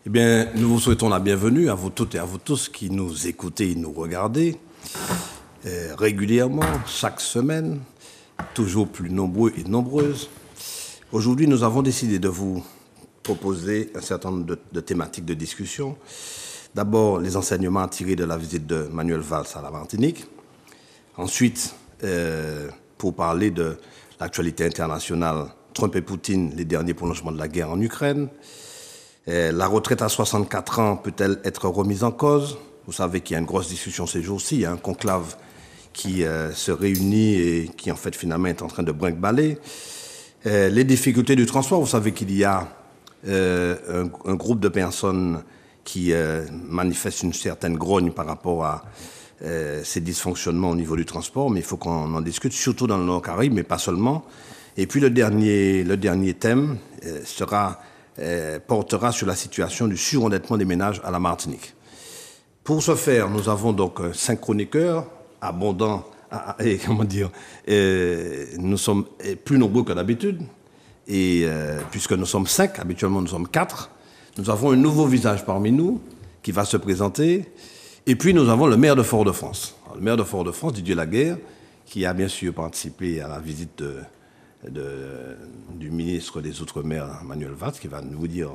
Eh bien, nous vous souhaitons la bienvenue à vous toutes et à vous tous qui nous écoutez et nous regardez régulièrement, chaque semaine, toujours plus nombreux et nombreuses. Aujourd'hui, nous avons décidé de vous proposer un certain nombre de thématiques de discussion. D'abord, les enseignements tirés de la visite de Manuel Valls à la Martinique. Ensuite, pour parler de l'actualité internationale, Trump et Poutine, les derniers prolongements de la guerre en Ukraine. La retraite à 64 ans peut-elle être remise en cause? Vous savez qu'il y a une grosse discussion ces jours-ci, il y a un conclave qui se réunit et qui en fait finalement est en train de brinque-baller. Les difficultés du transport, vous savez qu'il y a un groupe de personnes qui manifestent une certaine grogne par rapport à ces dysfonctionnements au niveau du transport, mais il faut qu'on en discute, surtout dans le Nord-Caraïbe, mais pas seulement. Et puis le dernier thème portera sur la situation du surendettement des ménages à la Martinique. Pour ce faire, nous avons donc 5 chroniqueurs abondants, nous sommes plus nombreux que d'habitude, et puisque nous sommes 5, habituellement nous sommes 4, nous avons un nouveau visage parmi nous qui va se présenter, et puis nous avons le maire de Fort-de-France. Le maire de Fort-de-France, Didier Laguerre, qui a bien sûr participé à la visite du ministre des Outre-mer, Manuel Valls, qui va nous dire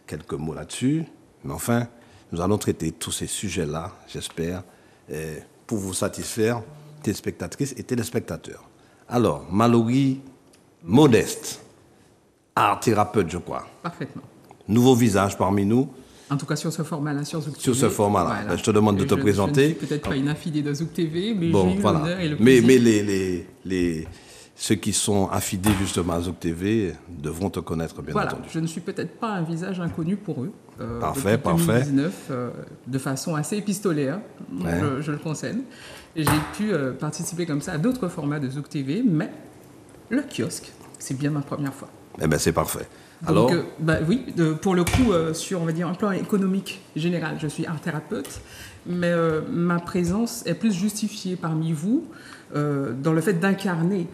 quelques mots là-dessus. Mais enfin, nous allons traiter tous ces sujets-là, j'espère, pour vous satisfaire, téléspectatrices et téléspectateurs. Alors, Mallory Modeste, art thérapeute, je crois. Parfaitement. Nouveau visage parmi nous. En tout cas, sur ce format-là, sur Zouk TV. Sur ce format-là. Voilà. Je te demande de te présenter. Je ne suis peut-être pas une affidée de Zouk TV, mais bon, j'ai eu voilà. l'honneur et le plaisir. Mais ceux qui sont affidés justement à Zouk TV devront te connaître, bien entendu. Je ne suis peut-être pas un visage inconnu pour eux. Parfait, depuis 2019, de façon assez épistolaire, ouais. je le concède. J'ai pu participer comme ça à d'autres formats de Zouk TV, mais le kiosque, c'est bien ma première fois. Eh bien, c'est parfait. Alors, oui, pour le coup, sur, on va dire, un plan économique général, je suis art thérapeute, mais ma présence est plus justifiée parmi vous dans le fait d'incarner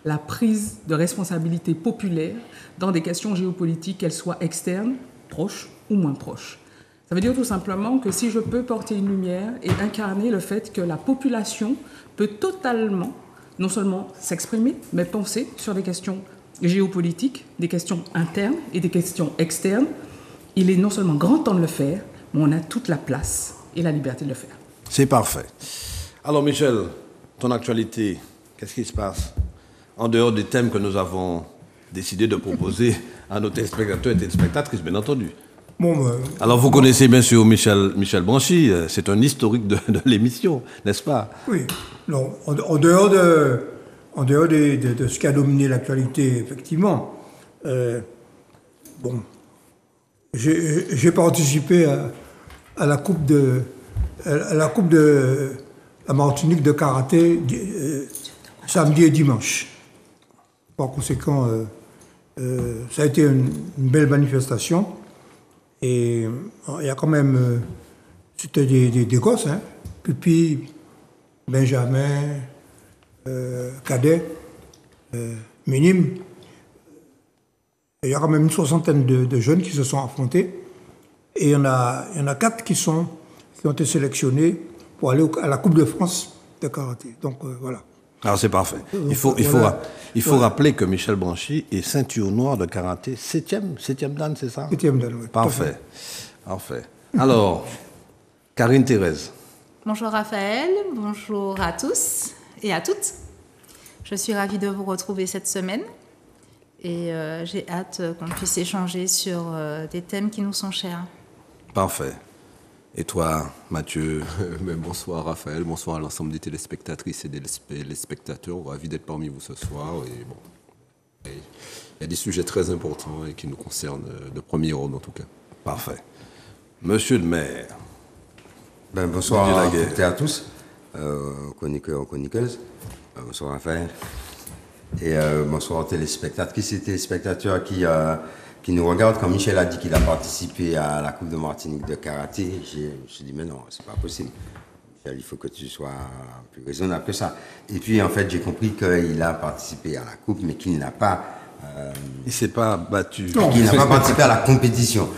la prise de responsabilité populaire dans des questions géopolitiques, qu'elles soient externes, proches ou moins proches. Ça veut dire tout simplement que si je peux porter une lumière et incarner le fait que la population peut totalement, non seulement s'exprimer, mais penser sur des questions géopolitiques, des questions internes et des questions externes, il est non seulement grand temps de le faire, mais on a toute la place et la liberté de le faire. C'est parfait. Alors Michel, ton actualité, qu'est-ce qui se passe en dehors des thèmes que nous avons décidé de proposer à nos téléspectateurs et téléspectatrices, bien entendu? Alors vous connaissez bien sûr Michel Branchi, c'est un historique de l'émission, n'est-ce pas? Oui. Non, en dehors de ce qui a dominé l'actualité, effectivement, j'ai participé à la coupe de la Martinique de karaté samedi et dimanche. Par conséquent, ça a été une belle manifestation. Et il y a quand même, c'était des gosses, hein, Pupi, Benjamin, Cadet, Minime. Il y a quand même une soixantaine de jeunes qui se sont affrontés. Et il y en a 4 qui ont été sélectionnés pour aller à la Coupe de France de karaté. Donc voilà. Alors c'est parfait. Il faut rappeler que Michel Branchi est ceinture noire de karaté, 7e dan, c'est ça? 7e dan, oui. Parfait. Parfait. Alors, Karine Thérèse. Bonjour Raphaël, bonjour à tous et à toutes. Je suis ravie de vous retrouver cette semaine et j'ai hâte qu'on puisse échanger sur des thèmes qui nous sont chers. Parfait. Et toi, Mathieu? Bonsoir Raphaël, bonsoir à l'ensemble des téléspectatrices et des téléspectateurs. Ravi d'être parmi vous ce soir. Il y a des sujets très importants et qui nous concernent de premier ordre en tout cas. Parfait. Monsieur le maire. Bonsoir à toutes et à tous, chroniqueurs, chroniqueuses. Bonsoir Raphaël. Et bonsoir aux téléspectatrices et téléspectateurs qui nous regardent. Quand Michel a dit qu'il a participé à la Coupe de Martinique de karaté, je me suis dit, mais non, c'est pas possible. Michel, il faut que tu sois plus raisonnable que ça. Et puis, en fait, j'ai compris qu'il a participé à la Coupe, mais qu'il n'a pas... il ne s'est pas battu. Qu'il n'a pas participé à la compétition.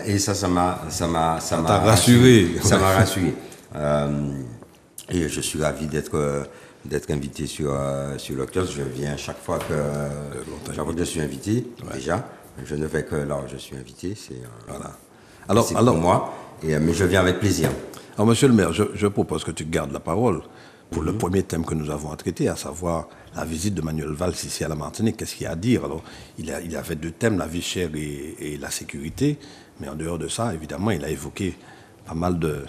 Et ça m'a rassuré. Ça m'a rassuré. Et je suis ravi d'être invité sur le kiosque. Je viens chaque fois que je suis invité, déjà. Je ne fais que là où je suis invité. C'est pour moi. Mais je viens avec plaisir. Alors, monsieur le maire, je propose que tu gardes la parole pour le premier thème que nous avons à traiter, à savoir la visite de Manuel Valls ici à la Martinique. Qu'est-ce qu'il y a à dire? Alors, il a fait deux thèmes, la vie chère et la sécurité. Mais en dehors de ça, évidemment, il a évoqué pas mal de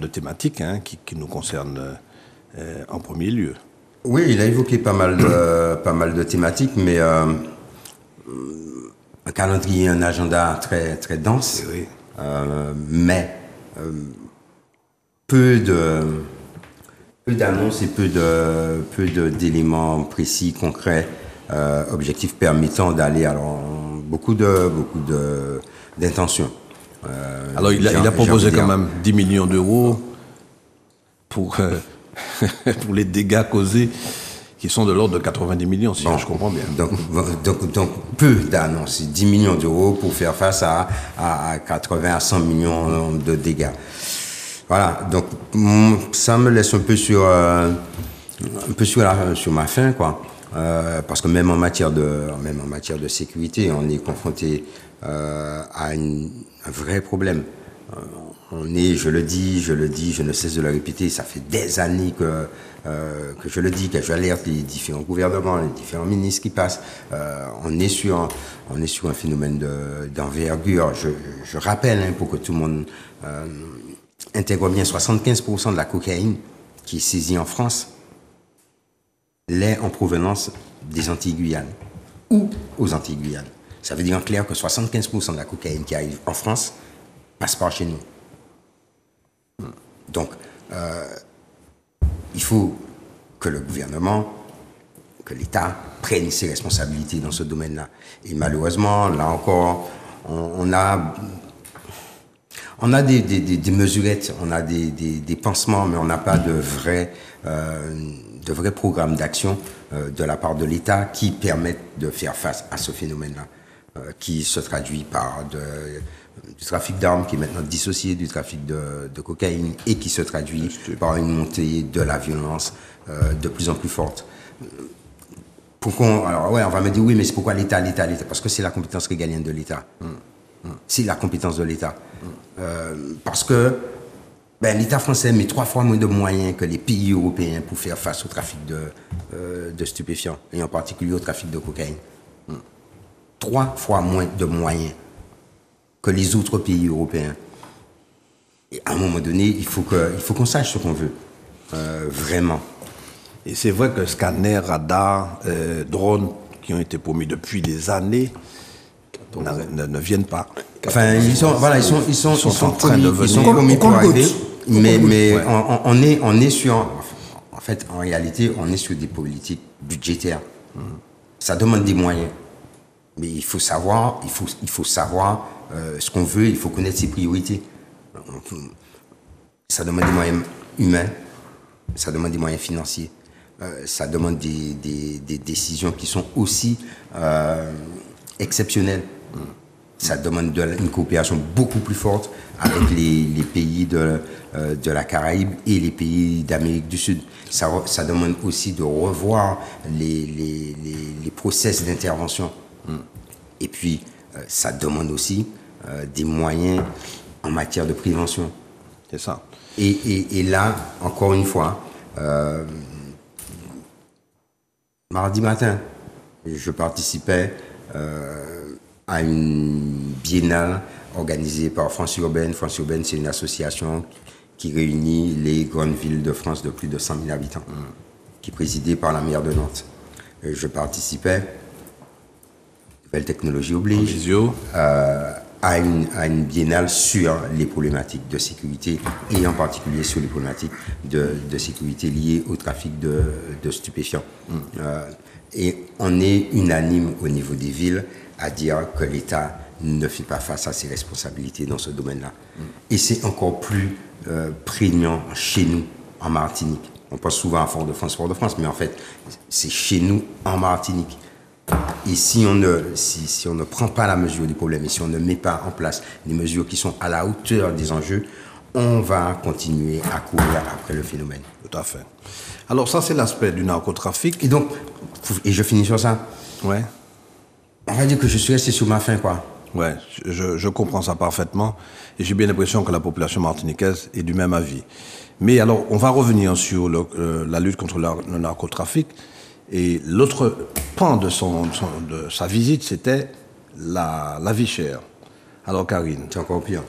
thématiques qui nous concernent en premier lieu. Oui, il a évoqué pas mal de thématiques, mais un calendrier, un agenda très, très dense, oui. Mais peu d'annonces et peu d'éléments précis, concrets, objectifs permettant d'aller à beaucoup d'intentions. Alors il a proposé quand même 10 millions d'euros pour les dégâts causés qui sont de l'ordre de 90 millions, si je comprends bien. Donc peu d'annonces, 10 millions d'euros pour faire face à 80 à 100 millions de dégâts. Voilà, donc ça me laisse un peu sur ma faim, quoi. Parce que même en matière de sécurité, on est confronté à un vrai problème. On est, je le dis, je ne cesse de le répéter, ça fait des années que je le dis, que j'alerte les différents gouvernements, les différents ministres qui passent. On est sur un phénomène d'envergure. Je rappelle, pour que tout le monde intègre bien, 75% de la cocaïne qui est saisie en France l'est en provenance des Antilles-Guyane ou aux Antilles-Guyane. Ça veut dire en clair que 75% de la cocaïne qui arrive en France passe par chez nous. Donc, il faut que le gouvernement, que l'État prenne ses responsabilités dans ce domaine-là. Et malheureusement, là encore, on a des mesurettes, on a des pansements, mais on n'a pas de vrais programmes d'action de la part de l'État qui permettent de faire face à ce phénomène-là, qui se traduit par du trafic d'armes qui est maintenant dissocié du trafic de cocaïne et qui se traduit par une montée de la violence de plus en plus forte. Alors on va me dire oui, mais c'est pourquoi l'État? Parce que c'est la compétence régalienne de l'État. C'est la compétence de l'État. Parce que l'État français met 3 fois moins de moyens que les pays européens pour faire face au trafic de stupéfiants, et en particulier au trafic de cocaïne. 3 fois moins de moyens que les autres pays européens. Et à un moment donné, il faut qu'on sache ce qu'on veut. Vraiment. Et c'est vrai que scanners, radars, drones qui ont été promis depuis des années ne viennent pas. Enfin, ils sont en train de venir. Ils sont promis pour arriver. Mais on est sur... En fait, en réalité, on est sur des politiques budgétaires. Ça demande des moyens. Mais il faut savoir ce qu'on veut, il faut connaître ses priorités. Ça demande des moyens humains, ça demande des moyens financiers, ça demande des décisions qui sont aussi exceptionnelles. Ça demande une coopération beaucoup plus forte avec les pays de la Caraïbe et les pays d'Amérique du Sud. Ça demande aussi de revoir les process d'intervention. Et puis, ça demande aussi des moyens en matière de prévention. C'est ça. Et là, encore une fois, mardi matin, je participais à une biennale organisée par France Urbaine. France Urbaine, c'est une association qui réunit les grandes villes de France de plus de 100 000 habitants, qui est présidée par la maire de Nantes. Et je participais, nouvelle technologie oblige, à une biennale sur les problématiques de sécurité et en particulier sur les problématiques de sécurité liées au trafic de stupéfiants. Et on est unanime au niveau des villes à dire que l'État ne fait pas face à ses responsabilités dans ce domaine-là. Et c'est encore plus prégnant chez nous, en Martinique. On pense souvent à Fort-de-France, mais en fait, c'est chez nous, en Martinique. Et si on ne prend pas la mesure du problème et si on ne met pas en place des mesures qui sont à la hauteur des enjeux, on va continuer à courir après le phénomène. Tout à fait. Alors ça, c'est l'aspect du narcotrafic. Et donc, et je finis sur ça. Ouais. On va dire que je suis resté sur ma faim, quoi. Ouais, je comprends ça parfaitement. Et j'ai bien l'impression que la population martiniquaise est du même avis. Mais alors, on va revenir sur la lutte contre le narcotrafic. Et l'autre pan de sa visite, c'était la vie chère. Alors, Karine. C'est encore pire.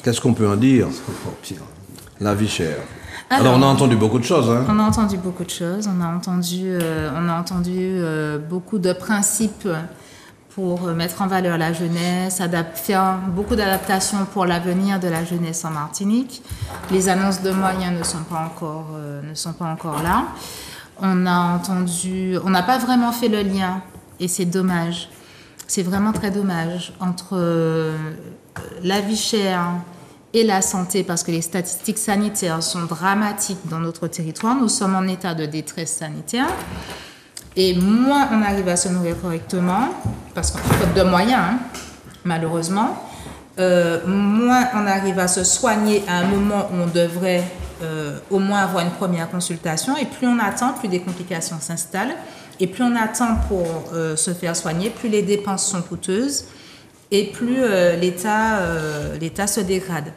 Qu'est-ce qu'on peut en dire? C'est encore pire. La vie chère. Alors, on a entendu beaucoup de choses. Hein. On a entendu beaucoup de choses. On a entendu beaucoup de principes pour mettre en valeur la jeunesse, faire beaucoup d'adaptations pour l'avenir de la jeunesse en Martinique. Les annonces de moyens ne sont pas encore là. On n'a pas vraiment fait le lien, et c'est dommage. C'est vraiment très dommage entre la vie chère et la santé, parce que les statistiques sanitaires sont dramatiques dans notre territoire. Nous sommes en état de détresse sanitaire. Et moins on arrive à se nourrir correctement, parce qu'on faute de moyens, hein, malheureusement, moins on arrive à se soigner à un moment où on devrait au moins avoir une première consultation. Et plus on attend, plus des complications s'installent. Et plus on attend pour se faire soigner, plus les dépenses sont coûteuses et plus l'État se dégrade.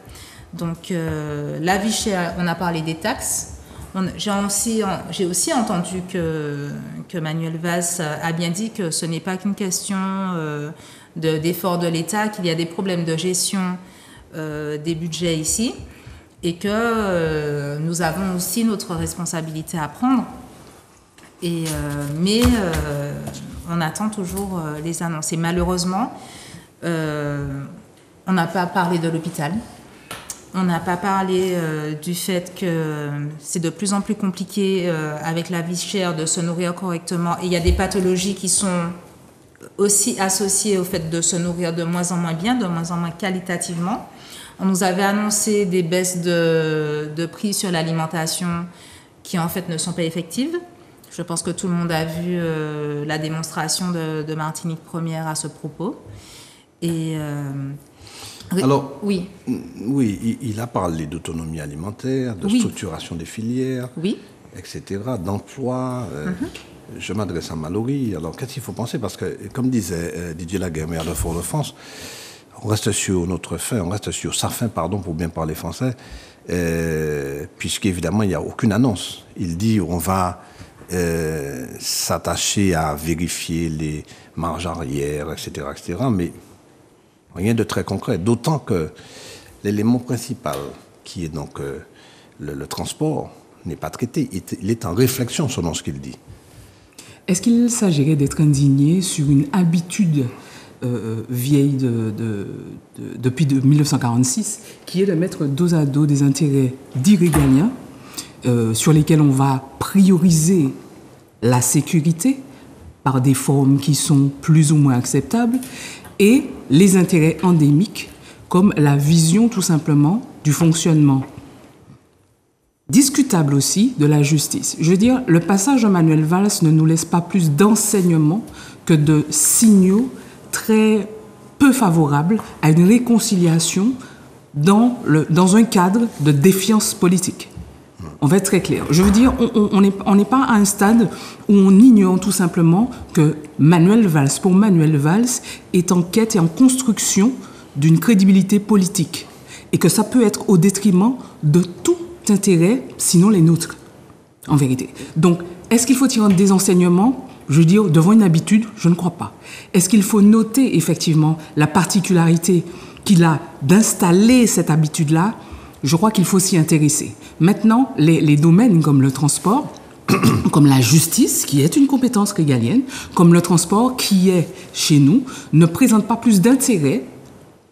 Donc la vie chère, on a parlé des taxes. J'ai aussi entendu que Manuel Valls a bien dit que ce n'est pas qu'une question d'effort de l'État, qu'il y a des problèmes de gestion des budgets ici et que nous avons aussi notre responsabilité à prendre. Mais on attend toujours les annonces. Et malheureusement, on n'a pas parlé de l'hôpital. On n'a pas parlé du fait que c'est de plus en plus compliqué avec la vie chère de se nourrir correctement. Et il y a des pathologies qui sont aussi associées au fait de se nourrir de moins en moins bien, de moins en moins qualitativement. On nous avait annoncé des baisses de prix sur l'alimentation qui en fait ne sont pas effectives. Je pense que tout le monde a vu la démonstration de Martinique Première à ce propos. Et alors, oui, il a parlé d'autonomie alimentaire, de structuration des filières, etc., d'emploi. Je m'adresse à Mallory. Alors, qu'est-ce qu'il faut penser? Parce que, comme disait Didier Laguerre, maire de Fort-de-France, on reste sur notre faim, on reste sur sa faim, pardon, pour bien parler français, puisqu'évidemment, il n'y a aucune annonce. Il dit on va s'attacher à vérifier les marges arrière, etc., mais rien de très concret. D'autant que l'élément principal, qui est donc le transport, n'est pas traité. Il est en réflexion selon ce qu'il dit. Est-ce qu'il s'agirait d'être indigné sur une habitude vieille depuis 1946, qui est de mettre dos à dos des intérêts dits régaliens, sur lesquels on va prioriser la sécurité par des formes qui sont plus ou moins acceptables, et les intérêts endémiques, comme la vision tout simplement du fonctionnement discutable aussi de la justice. Je veux dire, le passage de Manuel Valls ne nous laisse pas plus d'enseignements que de signaux très peu favorables à une réconciliation dans un cadre de défiance politique. On va être très clair. Je veux dire, on n'est pas à un stade où on ignore tout simplement que Manuel Valls, pour Manuel Valls, est en quête et en construction d'une crédibilité politique. Et que ça peut être au détriment de tout intérêt, sinon les nôtres, en vérité. Donc, est-ce qu'il faut tirer des enseignements? Je veux dire, devant une habitude, je ne crois pas. Est-ce qu'il faut noter effectivement la particularité qu'il a d'installer cette habitude-là? Je crois qu'il faut s'y intéresser. Maintenant, les domaines comme le transport, comme la justice, qui est une compétence régalienne, comme le transport, qui est chez nous, ne présentent pas plus d'intérêt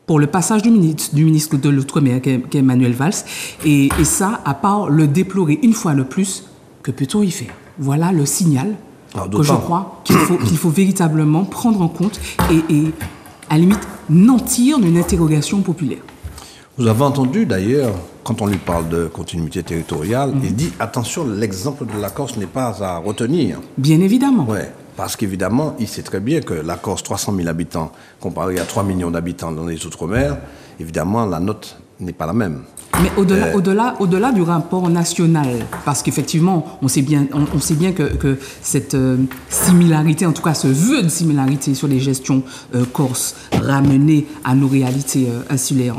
pour le passage du ministre de l'Outre-mer, qu'est Manuel Valls. Et ça, à part le déplorer une fois de plus, que peut-on y faire? Voilà le signal que je crois qu'il faut véritablement prendre en compte et à la limite, nantir d'une interrogation populaire. Vous avez entendu d'ailleurs, quand on lui parle de continuité territoriale, il dit attention, l'exemple de la Corse n'est pas à retenir. Bien évidemment. Ouais. Parce qu'évidemment, il sait très bien que la Corse, 300 000 habitants, comparé à 3 millions d'habitants dans les Outre-mer, évidemment, la note n'est pas la même. Mais au-delà du rapport national, parce qu'effectivement, on sait bien que cette similarité, en tout cas ce vœu de similarité sur les gestions corses ramenées à nos réalités insulaires,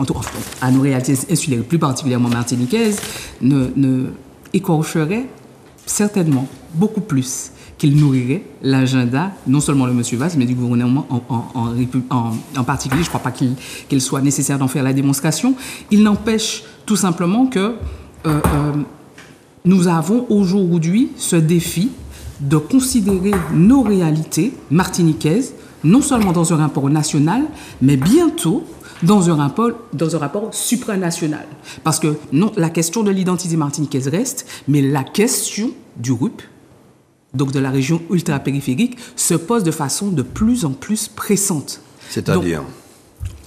à nos réalités insulaires, plus particulièrement martiniquaises, ne écorcherait certainement beaucoup plus qu'il nourrirait l'agenda, non seulement de M. Valls, mais du gouvernement en particulier. Je ne crois pas qu'il soit nécessaire d'en faire la démonstration. Il n'empêche tout simplement que nous avons aujourd'hui ce défi de considérer nos réalités martiniquaises, non seulement dans un rapport national, mais bientôt dans un rapport supranational. Parce que non, la question de l'identité martiniquaise reste, mais la question du RUP, donc de la région ultra-périphérique, se pose de façon de plus en plus pressante. C'est-à-dire ?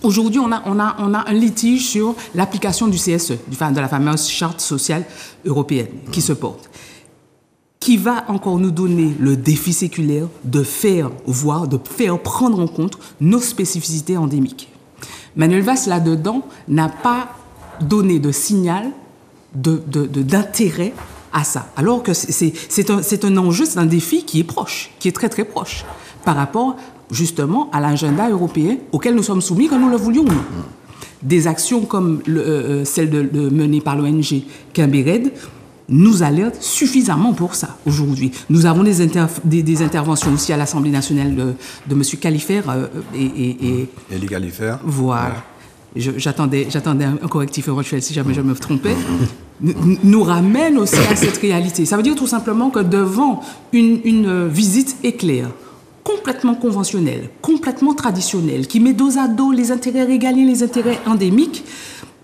Aujourd'hui, on a un litige sur l'application du CSE, de la fameuse charte sociale européenne qui se porte, qui va encore nous donner le défi séculaire de faire prendre en compte nos spécificités endémiques. Manuel Valls, là-dedans, n'a pas donné de signal d'intérêt à ça. Alors que c'est un enjeu, c'est un défi qui est proche, qui est très très proche, par rapport justement à l'agenda européen auquel nous sommes soumis, que nous le voulions ou non. Des actions comme celle menée par l'ONG Quimbered nous alertent suffisamment pour ça aujourd'hui. Nous avons des interventions aussi à l'Assemblée nationale de M. Califère et Elie Califère. Voilà. J'attendais un correctif éventuel si jamais je me trompais. Nous ramène aussi à cette réalité. Ça veut dire tout simplement que devant une visite éclair, complètement conventionnelle, complètement traditionnelle, qui met dos à dos les intérêts régaliens, les intérêts endémiques,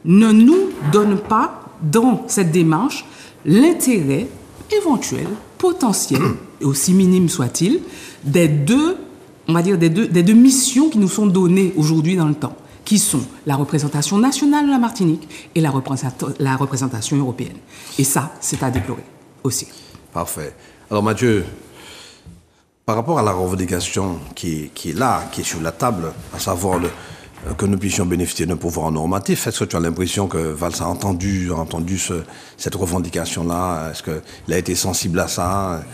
ne nous donne pas, dans cette démarche, l'intérêt éventuel, potentiel, et aussi minime soit-il, des deux missions qui nous sont données aujourd'hui dans le temps, qui sont la représentation nationale de la Martinique et la représentation européenne. Et ça, c'est à déplorer aussi. Parfait. Alors Mathieu, par rapport à la revendication qui est là, qui est sur la table, à savoir que nous puissions bénéficier d'un pouvoir normatif, est-ce que tu as l'impression que Valls a entendu cette revendication-là? Est-ce qu'il a été sensible à ça?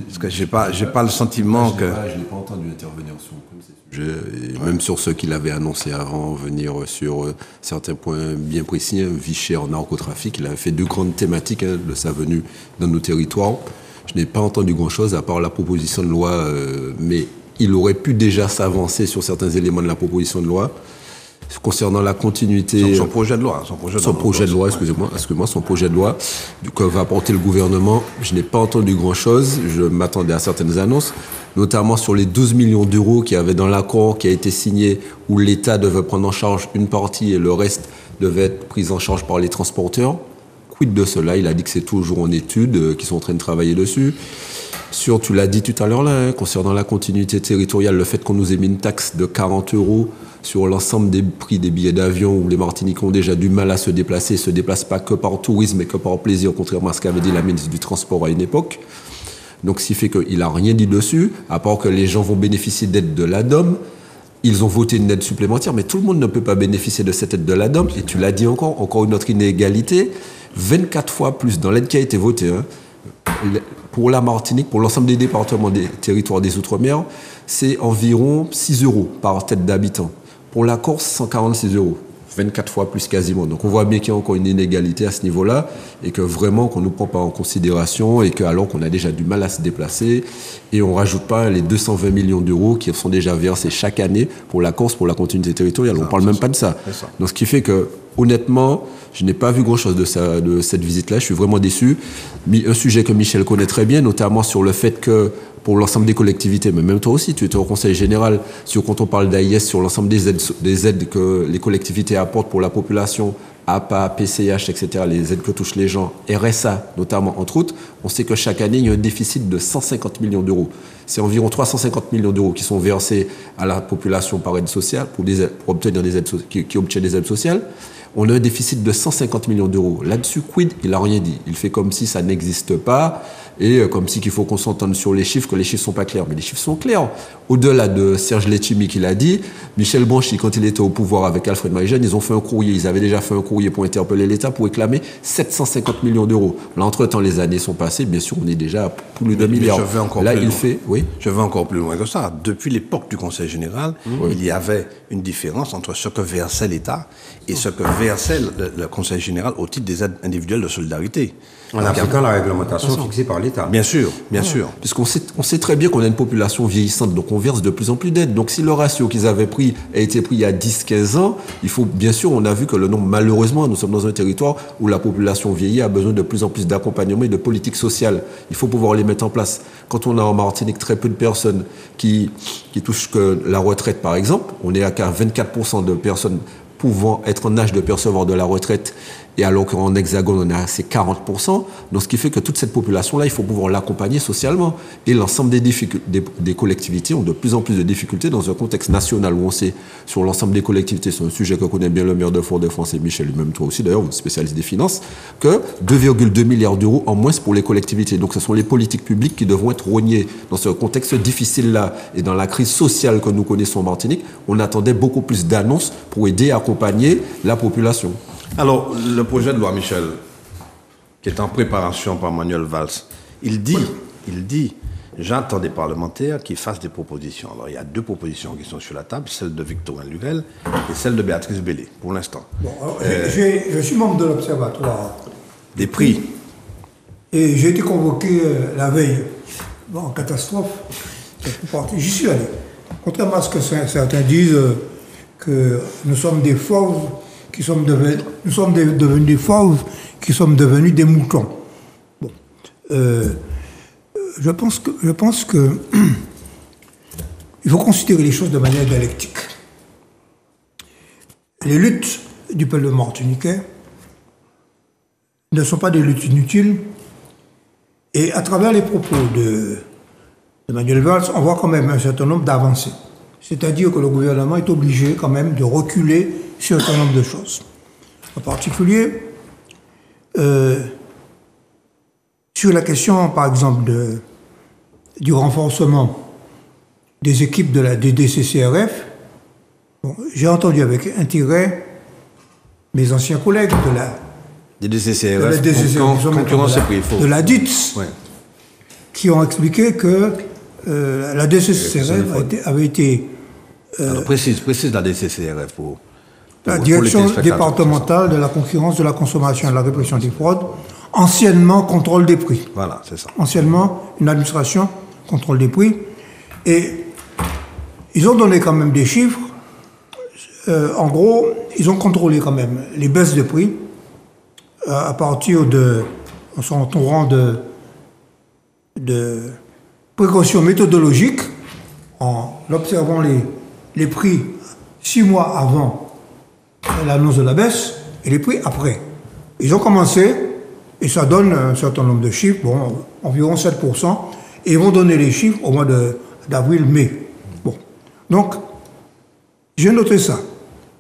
Parce que j'ai pas le sentiment que... Je n'ai pas entendu intervenir sur ces sujets, et même sur ceux qu'il avait annoncé avant, venir sur certains points bien précis, Vichy en narcotrafic. Il avait fait deux grandes thématiques de sa venue dans nos territoires. Je n'ai pas entendu grand-chose à part la proposition de loi, mais il aurait pu déjà s'avancer sur certains éléments de la proposition de loi. Concernant la continuité... Son projet de loi. Son projet de loi que va apporter le gouvernement, je n'ai pas entendu grand-chose. Je m'attendais à certaines annonces, notamment sur les 12 millions d'euros qu'il y avait dans l'accord qui a été signé, où l'État devait prendre en charge une partie et le reste devait être pris en charge par les transporteurs. Quid de cela? Il a dit que c'est toujours en étude, qu'ils sont en train de travailler dessus. Tu l'as dit tout à l'heure là, concernant la continuité territoriale, le fait qu'on nous ait mis une taxe de 40 € sur l'ensemble des prix des billets d'avion, où les Martiniquais ont déjà du mal à se déplacer, ne se déplacent pas que par tourisme, mais que par plaisir, contrairement à ce qu'avait dit la ministre du Transport à une époque. Donc, ce qui fait qu'il n'a rien dit dessus, à part que les gens vont bénéficier d'aide de l'ADOM. Ils ont voté une aide supplémentaire, mais tout le monde ne peut pas bénéficier de cette aide de l'ADOM. Et tu l'as dit encore une autre inégalité, 24 fois plus dans l'aide qui a été votée, pour la Martinique, pour l'ensemble des départements des territoires des Outre-mer, c'est environ 6 € par tête d'habitant. Pour la Corse, 146 €. 24 fois plus quasiment. Donc on voit bien qu'il y a encore une inégalité à ce niveau-là et que vraiment qu'on ne nous prend pas en considération et qu'alors qu'on a déjà du mal à se déplacer et on ne rajoute pas les 220 millions d'euros qui sont déjà versés chaque année pour la Corse, pour la continuité territoriale. On ne parle même pas de ça. Donc ce qui fait que, honnêtement, je n'ai pas vu grand-chose de cette visite-là. Je suis vraiment déçu. Un sujet que Michel connaît très bien, notamment sur le fait que pour l'ensemble des collectivités, mais même toi aussi, tu étais au Conseil général, quand on parle d'AIS, sur l'ensemble des aides que les collectivités apportent pour la population, APA, PCH, etc., les aides que touchent les gens, RSA notamment, entre autres, on sait que chaque année, il y a un déficit de 150 millions d'euros. C'est environ 350 millions d'euros qui sont versés à la population par aide sociale, pour obtenir des aides, qui obtiennent des aides sociales. On a un déficit de 150 millions d'euros. Là-dessus, quid? Il n'a rien dit. Il fait comme si ça n'existe pas et comme si qu'il faut qu'on s'entende sur les chiffres, que les chiffres ne sont pas clairs. Mais les chiffres sont clairs. Au-delà de Serge Letchimy qui l'a dit, Michel Branchi, quand il était au pouvoir avec Alfred Marie-Jeanne, ils ont fait un courrier. Ils avaient déjà fait un courrier pour interpeller l'État pour réclamer 750 millions d'euros. Là, entre-temps, les années sont passées. Bien sûr, on est déjà à plus de 2 milliards. Je vais encore là, plus il loin. fait... Oui. Je vais encore plus loin que ça. Depuis l'époque du Conseil général, il y avait une différence entre ce que versait l'État et ce que versait le Conseil général au titre des aides individuelles de solidarité. En appliquant la réglementation fixée par l'État. Bien sûr, bien sûr. Puisqu'on sait très bien qu'on a une population vieillissante, donc on verse de plus en plus d'aides. Donc si le ratio qu'ils avaient pris a été pris il y a 10-15 ans, il faut, bien sûr, on a vu que le nombre, malheureusement, nous sommes dans un territoire où la population vieillit, a besoin de plus en plus d'accompagnement et de politique sociale. Il faut pouvoir les mettre en place. Quand on a en Martinique très peu de personnes qui touchent que la retraite, par exemple, on est à 24% de personnes pouvant être en âge de percevoir de la retraite, et alors qu'en Hexagone, on est à ces 40%. Donc, ce qui fait que toute cette population-là, il faut pouvoir l'accompagner socialement. Et l'ensemble des collectivités ont de plus en plus de difficultés dans un contexte national où on sait, sur l'ensemble des collectivités, c'est un sujet que connaît bien le maire de Fort-de-France et Michel lui-même, toi aussi d'ailleurs, vous êtes spécialiste des finances, que 2,2 milliards d'euros en moins pour les collectivités. Donc, ce sont les politiques publiques qui devront être rognées dans ce contexte difficile-là. Et dans la crise sociale que nous connaissons en Martinique, on attendait beaucoup plus d'annonces pour aider à accompagner la population. Alors, le projet de loi, Michel, qui est en préparation par Manuel Valls, il dit, j'attends des parlementaires qui fassent des propositions. Alors, il y a 2 propositions qui sont sur la table, celle de Victorin Lurel et celle de Béatrice Bellé, pour l'instant. Bon, alors, je suis membre de l'Observatoire Des prix. et j'ai été convoqué la veille en catastrophe. J'y suis allé. Contrairement à ce que certains disent, que nous sommes des fauves, nous sommes devenus des fauves qui sommes devenus des moutons. Bon. Je pense que il faut considérer les choses de manière dialectique. Les luttes du peuple martiniquais ne sont pas des luttes inutiles, et à travers les propos de Manuel Valls, on voit quand même un certain nombre d'avancées. C'est-à-dire que le gouvernement est obligé quand même de reculer sur un certain nombre de choses. En particulier, sur la question, par exemple, du renforcement des équipes de la DDCCRF, bon, j'ai entendu avec intérêt mes anciens collègues de la DITS, Ouais. qui ont expliqué que la DCCRF avait été... Alors, précise la DCCRF pour la les Direction téléspectateurs. départementale de la concurrence, de la consommation et de la répression des fraudes, anciennement contrôle des prix. Voilà, c'est ça. Anciennement une administration contrôle des prix. Et ils ont donné quand même des chiffres. En gros, ils ont contrôlé quand même les baisses de prix à partir de, en s'entourant de précautions méthodologiques, en observant les prix 6 mois avant l'annonce de la baisse et les prix après. Ils ont commencé, et ça donne un certain nombre de chiffres, bon, environ 7%, et ils vont donner les chiffres au mois d'avril-mai. Bon. Donc, j'ai noté ça.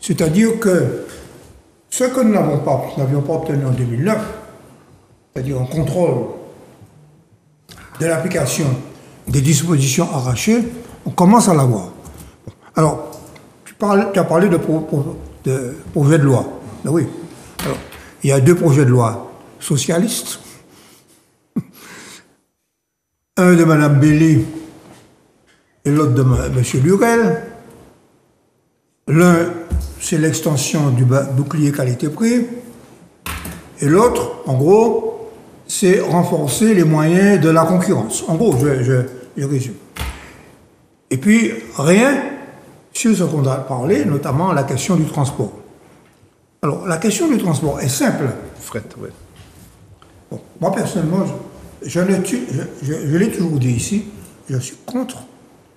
C'est-à-dire que ce que nous n'avions pas obtenu en 2009, c'est-à-dire un contrôle de l'application des dispositions arrachées, on commence à l'avoir. Alors, tu as parlé de projet de loi. Ben oui. Alors, il y a 2 projets de loi socialistes. Un de Mme Bellé et l'autre de M. Lurel. L'un, c'est l'extension du bouclier qualité-prix. Et l'autre, en gros, c'est renforcer les moyens de la concurrence. En gros, je résume. Et puis, rien sur ce qu'on a parlé, notamment la question du transport. Alors, la question du transport est simple. Fret, oui. Bon, moi, personnellement, je l'ai toujours dit ici, je suis contre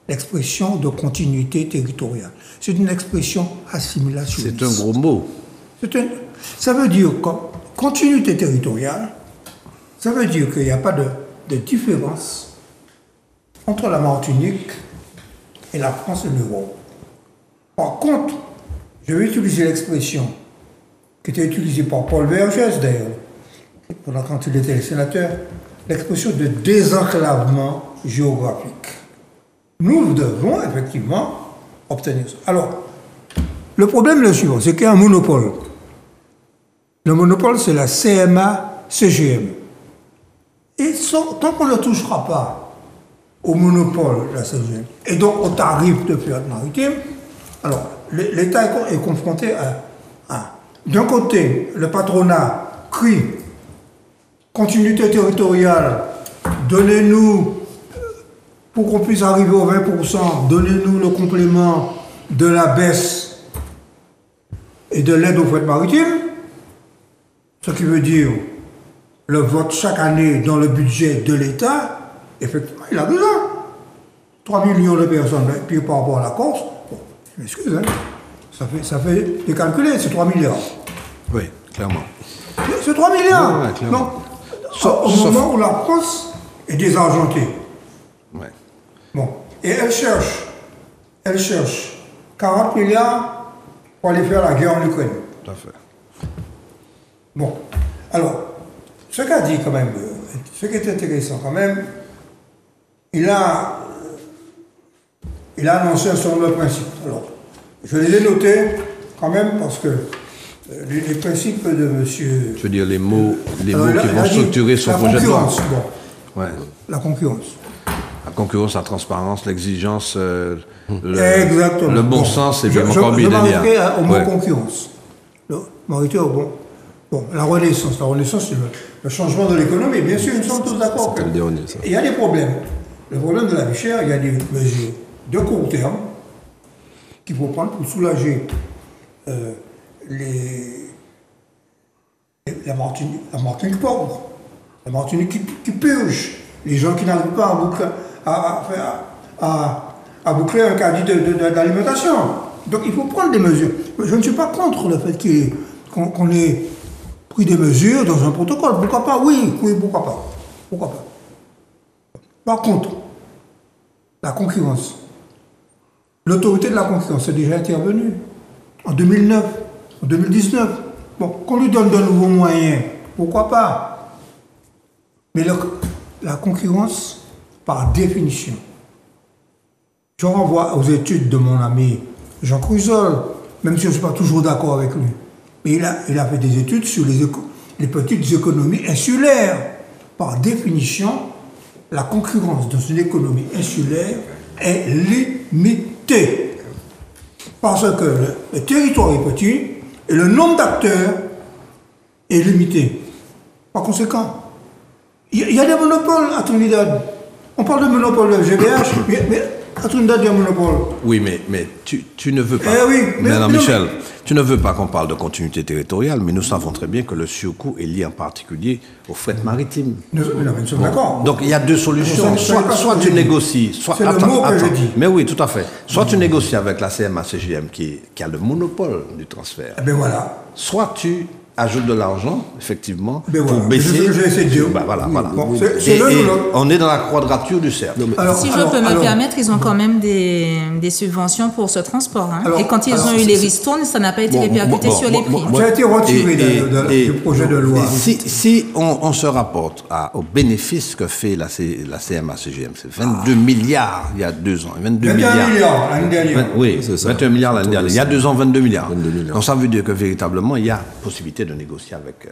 l'expression de continuité territoriale. C'est une expression assimilationniste. C'est un gros mot. Ça veut dire que continuité territoriale, ça veut dire qu'il n'y a pas de différence entre la Martinique et la France et l'Europe. Par contre, je vais utiliser l'expression qui était utilisée par Paul Vergès d'ailleurs, quand il était sénateur, l'expression de désenclavement géographique. Nous devons effectivement obtenir ça. Alors, le problème est le suivant, c'est qu'il y a un monopole. Le monopole, c'est la CMA-CGM. Et tant qu'on ne touchera pas au monopole de la CGM, et donc au tarif de fret maritime, alors l'État est confronté à d'un côté, le patronat crie continuité territoriale, donnez-nous, pour qu'on puisse arriver aux 20%, donnez-nous le complément de la baisse et de l'aide au fret maritime, ce qui veut dire le vote chaque année dans le budget de l'État, effectivement, il a besoin. 3 millions de personnes, et puis par rapport à la Corse, bon, je m'excuse, hein, ça fait décalculer, c'est 3 milliards. Oui, clairement. C'est 3 milliards. Ouais, clairement. Donc, au moment où la France est désargentée. Ouais. Bon, et elle cherche 40 milliards pour aller faire la guerre en Ukraine. Tout à fait. Bon, alors, ce qu'a dit quand même, ce qui est intéressant quand même, il a annoncé un certain nombre de principes. Alors, je les ai notés quand même parce que les principes de monsieur... Je veux dire les mots qui vont structurer son projet de loi. La concurrence, bon. Ouais. La concurrence. La concurrence, la transparence, l'exigence, Exactement. le bon sens et bien encore bien derrière. Je m'arrêterai au mot concurrence. La renaissance. La renaissance, c'est le changement de l'économie. Bien sûr, nous sommes tous d'accord. C'est le dernier, ça. Il y a des problèmes. Le problème de la vie chère, il y a des mesures de court terme qu'il faut prendre pour soulager la Martinique pauvre, la Martinique qui purge, les gens qui n'arrivent pas à boucler un caddie d'alimentation. Donc il faut prendre des mesures. Je ne suis pas contre le fait qu'on ait pris des mesures dans un protocole. Pourquoi pas? Oui, pourquoi pas? Pourquoi pas? Par contre, la concurrence. L'autorité de la concurrence est déjà intervenue en 2009, en 2019. Bon, qu'on lui donne de nouveaux moyens, pourquoi pas? Mais la concurrence, par définition, je renvoie aux études de mon ami Jean Cruzol, même si je ne suis pas toujours d'accord avec lui. Mais il a fait des études sur les petites économies insulaires. Par définition, la concurrence dans une économie insulaire est limitée. Parce que le territoire est petit et le nombre d'acteurs est limité. Par conséquent, il y a des monopoles à Trinidad. On parle de monopole de GBH, mais à Trinidad, il y a un monopole. Oui, mais tu ne veux pas. Michel, tu ne veux pas qu'on parle de continuité territoriale, mais nous savons très bien que le surcoût est lié en particulier au fret maritime. Nous sommes d'accord. Donc il y a deux solutions. Soit tu négocies. C'est le mot que je dis. Mais oui, tout à fait. Soit tu négocies avec la CMA-CGM qui a le monopole du transfert. Eh bien voilà. Soit tu ajoutes de l'argent, effectivement, pour baisser. C'est ce que j'ai essayé de dire. Voilà. Bon, et on est dans la quadrature du cercle. Si je peux me permettre, ils ont quand même des subventions pour ce transport. Hein. Et quand ils ont eu les ristournes, ça n'a pas été répercuté sur les prix. Ça a été retiré du projet de loi. Si on se rapporte aux bénéfices que fait la CMA-CGM, c'est 22 milliards il y a 2 ans. 22 milliards l'année dernière. Oui, 21 milliards l'année dernière. Il y a 2 ans, 22 milliards. Donc ça veut dire que véritablement, il y a possibilité de négocier avec eux.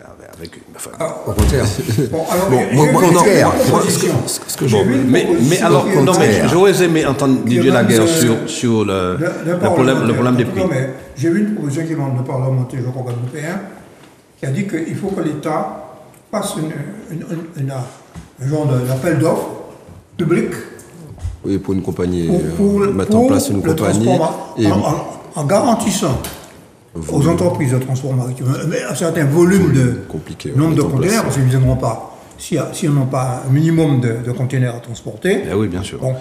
Enfin, au contraire. Mais alors, j'aurais aimé entendre Didier Laguerre sur le problème des prix. J'ai vu une proposition qui est dans le parlementaire européen qui a dit qu'il faut que l'État fasse un genre d'appel d'offres public. Oui, pour une compagnie, mettre en place une compagnie. En garantissant aux entreprises de transport maritime un certain volume nombre de conteneurs, parce qu'ils ne viendront pas s'ils n'ont pas un minimum de conteneurs à transporter. Oui, bien sûr. Bon.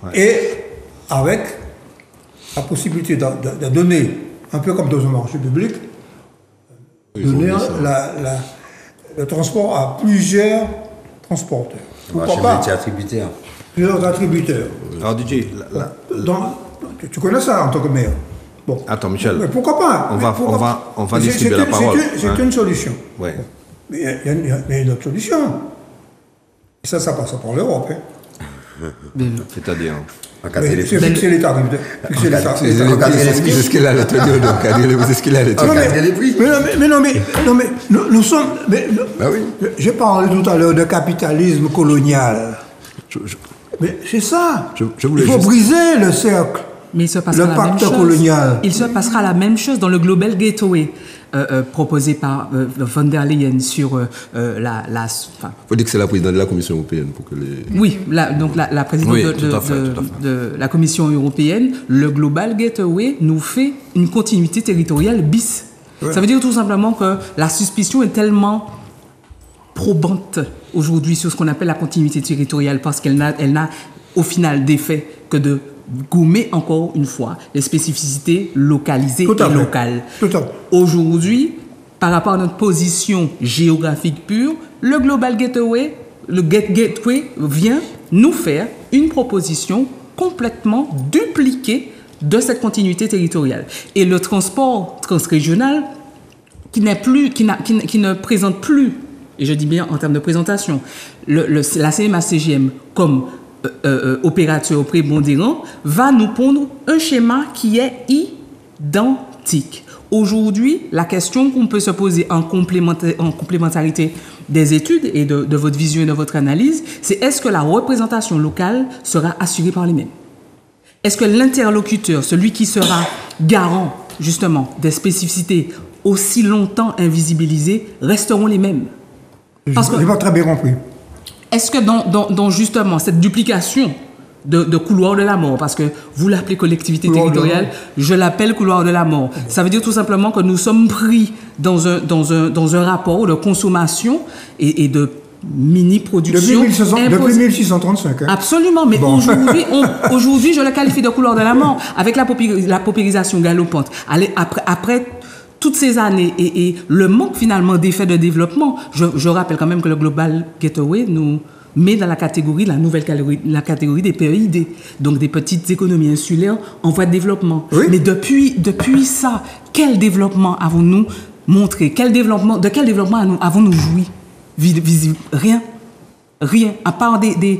Ouais. Et avec la possibilité de donner, un peu comme dans un marché public, donner le transport à plusieurs transporteurs. Pourquoi pas attributaire. Plusieurs attributeurs. Alors DJ, tu connais ça en tant que maire. Bon. Attends, Michel. Mais pourquoi pas? On va distribuer la parole. C'est une solution. Ouais. Mais il y a une autre solution. Et ça passe par l'Europe. C'est-à-dire. C'est fixer les tarifs. Fixer les tarifs. C'est ce qu'il a à te dire, donc. C'est ce qu'il a à te dire. Mais non, mais nous sommes. Ah oui. J'ai parlé tout à l'heure de capitalisme colonial. Mais c'est ça. Il faut briser le cercle. Mais il se passera Le la même pacte chose. colonial. Il se passera la même chose dans le Global Gateway proposé par von der Leyen sur la. Il faut dire que c'est la présidente de la Commission européenne pour que les. Oui, donc la présidente Oui, de tout à fait. de la Commission européenne, le Global Gateway nous fait une continuité territoriale bis. Ouais. Ça veut dire tout simplement que la suspicion est tellement probante aujourd'hui sur ce qu'on appelle la continuité territoriale parce qu'elle n'a au final d'effet que de gommer encore une fois les spécificités localisées et locales. Aujourd'hui, par rapport à notre position géographique pure, le Global Gateway, vient nous faire une proposition complètement dupliquée de cette continuité territoriale. Et le transport transrégional qui ne présente plus, et je dis bien en termes de présentation, la CMA-CGM comme opérateur prépondérant, va nous pondre un schéma qui est identique. Aujourd'hui, la question qu'on peut se poser en complémentarité des études et de votre vision et de votre analyse, c'est est-ce que la représentation locale sera assurée par les mêmes? Est-ce que l'interlocuteur, celui qui sera garant justement des spécificités aussi longtemps invisibilisées, resteront les mêmes? Je n'ai pas très bien compris. Est-ce que dans justement cette duplication de couloir de la mort, parce que vous l'appelez collectivité territoriale, je l'appelle couloir de la mort, ça veut dire tout simplement que nous sommes pris dans un rapport de consommation et de mini-production. Depuis 1635. Hein. Absolument, mais bon. aujourd'hui, je le qualifie de couloir de la mort, avec la paupérisation galopante. Après toutes ces années et le manque finalement d'effets de développement, je rappelle quand même que le Global Gateway nous met dans la catégorie des PEID, donc des petites économies insulaires en voie de développement. Oui. Mais depuis ça, quel développement avons-nous montré? De quel développement avons-nous joui? Rien, à part des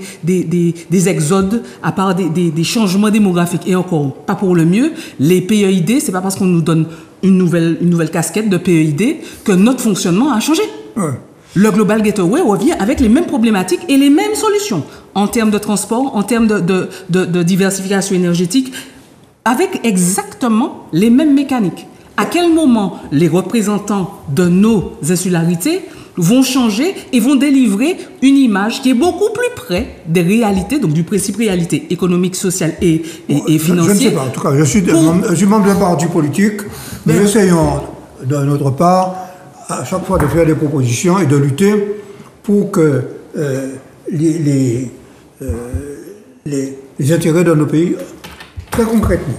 exodes, à part des changements démographiques, et encore pas pour le mieux. Les PEID, c'est pas parce qu'on nous donne une nouvelle casquette de PEID que notre fonctionnement a changé. Ouais. Le Global Gateway revient avec les mêmes problématiques et les mêmes solutions en termes de transport, en termes de diversification énergétique, avec exactement les mêmes mécaniques. À quel moment les représentants de nos insularités vont changer et vont délivrer une image qui est beaucoup plus près des réalités, donc du principe réalité économique, sociale et financière. Je ne sais pas, en tout cas, je suis membre d'un parti politique, mais essayons de notre part à chaque fois de faire des propositions et de lutter pour que les intérêts de nos pays, très concrètement,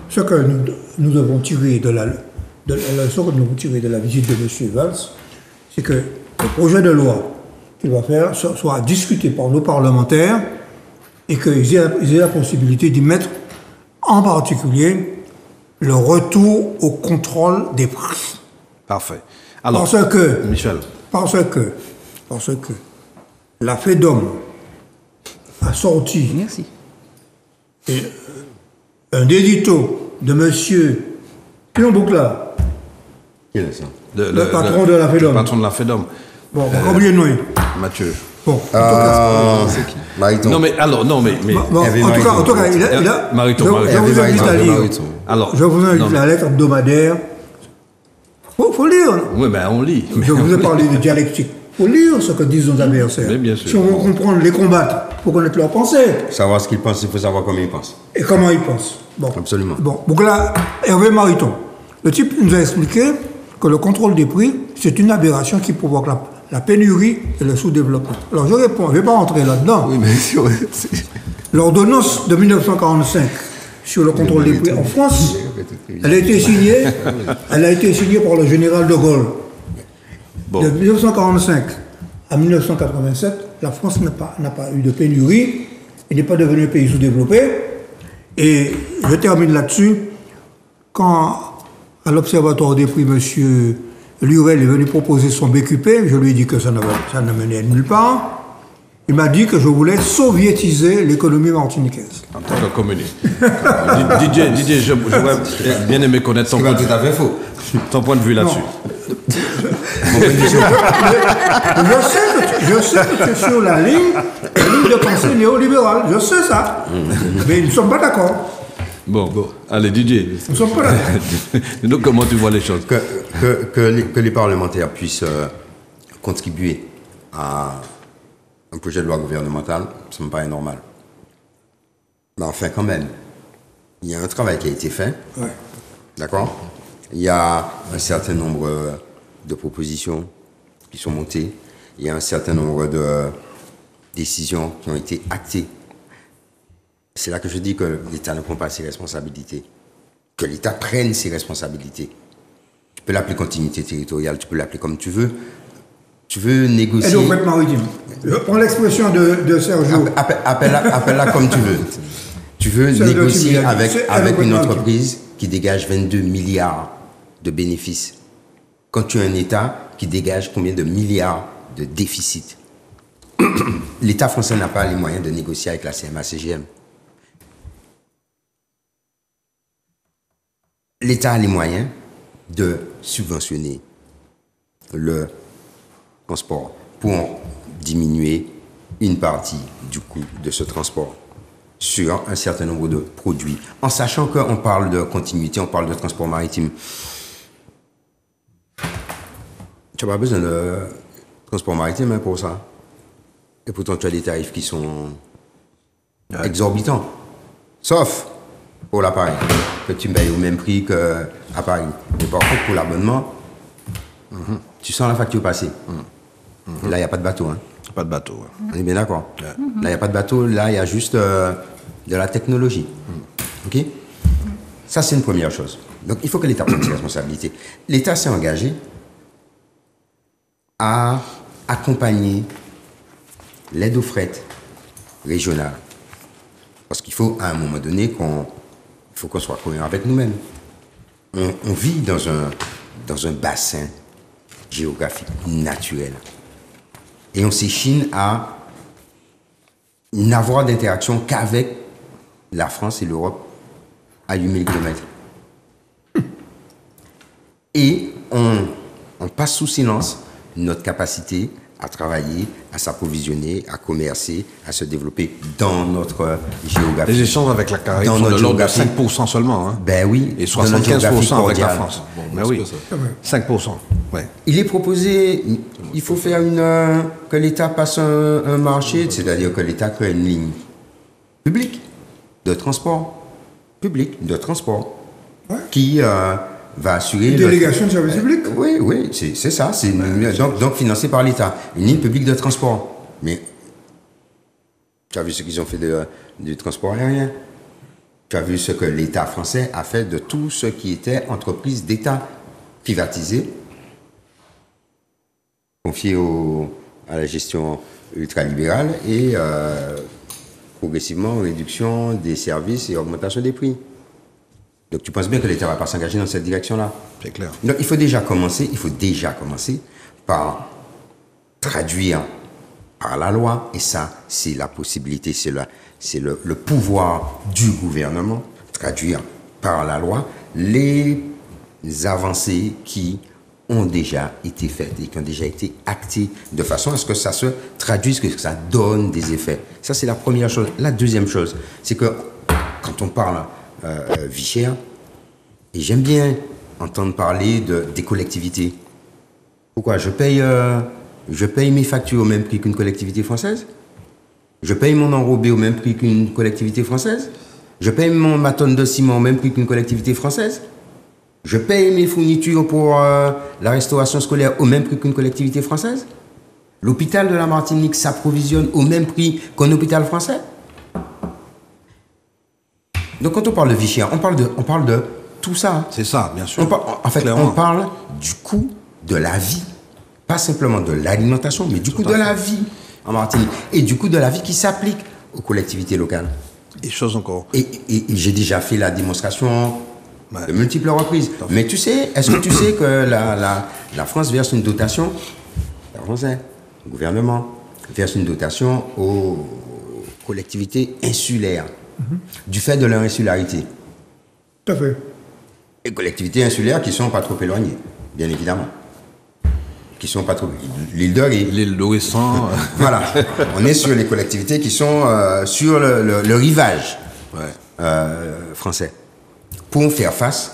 ce que nous devons tirer de la visite de M. Valls, c'est que le projet de loi qu'il va faire soit discuté par nos parlementaires et qu'ils aient la possibilité d'y mettre en particulier le retour au contrôle des prix. Parfait. Alors, Michel. Parce que la FEDOM a sorti un édito de M. Pion-Boucla. Qui est ça? Le patron de la FEDOM. Le patron de la FEDOM. Bon, oubliez nous. Mathieu. Bon, c'est qui? Mariton. Non, mais alors, non, mais. Bon, en tout cas, il a. Mariton. Je vous invite à lire. Alors, je vous invite la lettre hebdomadaire. Faut lire. Oui, ben on lit. Je vous ai parlé de dialectique. Faut lire ce que disent nos adversaires. Mais bien sûr. Si on veut comprendre, les combattre, il faut connaître leur pensée. Savoir ce qu'ils pensent, il faut savoir comment ils pensent. Et comment ils pensent. Bon. Absolument. Bon, donc là, Hervé Mariton, le type nous a expliqué que le contrôle des prix, c'est une aberration qui provoque la pénurie et le sous-développement. Alors je réponds, je ne vais pas rentrer là-dedans. Oui, mais l'ordonnance de 1945 sur le contrôle des prix en France, elle a été signée par le général de Gaulle. Bon. De 1945 à 1987, la France n'a pas eu de pénurie, elle n'est pas devenue un pays sous-développé. Et je termine là-dessus, quand à l'Observatoire des prix, M. Lurel est venu proposer son BQP, je lui ai dit que ça ne menait nulle part. Il m'a dit que je voulais soviétiser l'économie martiniquaise. En tant que communiste. Didier, j'aurais bien aimé connaître ton point de vue. tout à fait faux. Ton point de vue là-dessus. Je sais que tu es sur la ligne de pensée néolibérale. Je sais ça. Mais nous ne sommes pas d'accord. Bon, allez Didier. Nous ne sommes pas d'accord. Donc comment tu vois les choses? Que les parlementaires puissent contribuer à un projet de loi gouvernementale, ça me paraît normal. Mais enfin, quand même, il y a un travail qui a été fait. Ouais. D'accord? Il y a un certain nombre de propositions qui sont montées. Il y a un certain nombre de décisions qui ont été actées. C'est là que je dis que l'État ne prend pas ses responsabilités. Que l'État prenne ses responsabilités. Tu peux l'appeler continuité territoriale, tu peux l'appeler comme tu veux. Tu veux négocier... Elle est au fait maritime. Je prends l'expression de Sergio. Appelle-la comme tu veux. Tu veux négocier avec une entreprise qui dégage 22 milliards de bénéfices. Quand tu as un État qui dégage combien de milliards de déficit? L'État français n'a pas les moyens de négocier avec la CMA-CGM. L'État a les moyens de subventionner le transport pour diminuer une partie du coût de ce transport sur un certain nombre de produits. En sachant qu'on parle de continuité, on parle de transport maritime. Tu n'as pas besoin de transport maritime pour ça. Et pourtant, tu as des tarifs qui sont exorbitants. Sauf pour l'appareil, que tu payes au même prix qu'à Paris. Mais par contre, pour l'abonnement, tu sens la facture passer. Là, il n'y a pas de bateau. Hein. Pas de bateau. Ouais. On est bien d'accord. Là, il n'y a pas de bateau. Là, il y a juste de la technologie. OK? Ça, c'est une première chose. Donc, il faut que l'État prenne ses responsabilités. L'État s'est engagé à accompagner l'aide au fret régionale. Parce qu'il faut, à un moment donné, qu'on soit cohérent avec nous-mêmes. On vit dans un bassin géographique naturel. Et on s'échine à n'avoir d'interaction qu'avec la France et l'Europe à 8000 km. Et on passe sous silence notre capacité à travailler, à s'approvisionner, à commercer, à se développer dans notre géographie. Les échanges avec la Caraïbe sont de l'ordre de 5% seulement. Hein. Ben oui. Et 75% avec la France. Bon, mais oui, 5%. Ouais. Il est proposé, il faut faire que l'État passe un marché, c'est-à-dire que l'État crée une ligne publique de transport, qui va assurer... Une délégation de service public. Oui, c'est ça. Donc financé par l'État. Une ligne publique de transport. Mais tu as vu ce qu'ils ont fait du transport aérien. Tu as vu ce que l'État français a fait de tout ce qui était entreprise d'État privatisée, confiée à la gestion ultralibérale et progressivement réduction des services et augmentation des prix. Donc tu penses bien que l'État ne va pas s'engager dans cette direction-là. C'est clair. Donc il faut déjà commencer par traduire par la loi, et ça c'est la possibilité, c'est le pouvoir du gouvernement, traduire par la loi les avancées qui ont déjà été faites et qui ont déjà été actées de façon à ce que ça se traduise, que ça donne des effets. Ça c'est la première chose. La deuxième chose, c'est que quand on parle vie chère, et j'aime bien entendre parler des collectivités. Pourquoi? Je paye mes factures au même prix qu'une collectivité française. Je paye mon enrobé au même prix qu'une collectivité française. Je paye ma tonne de ciment au même prix qu'une collectivité française. Je paye mes fournitures pour la restauration scolaire au même prix qu'une collectivité française. L'hôpital de la Martinique s'approvisionne au même prix qu'un hôpital français. Donc quand on parle de vie chère, on parle de tout ça. C'est ça, bien sûr. On parle du coût de la vie. Pas simplement de l'alimentation, mais du coût de la vie en Martinique. Et du coût de la vie qui s'applique aux collectivités locales. Et chose encore. Et j'ai déjà fait la démonstration de multiples reprises. Mais tu sais, est-ce que tu sais que la France verse une dotation, la France, le gouvernement verse une dotation aux collectivités insulaires, du fait de leur insularité. Tout à fait. Les collectivités insulaires qui ne sont pas trop éloignées, bien évidemment. Qui sont pas trop... L'île de Ré. L'île de Ré sans... Voilà. On est sur les collectivités qui sont sur le rivage français. Pour faire face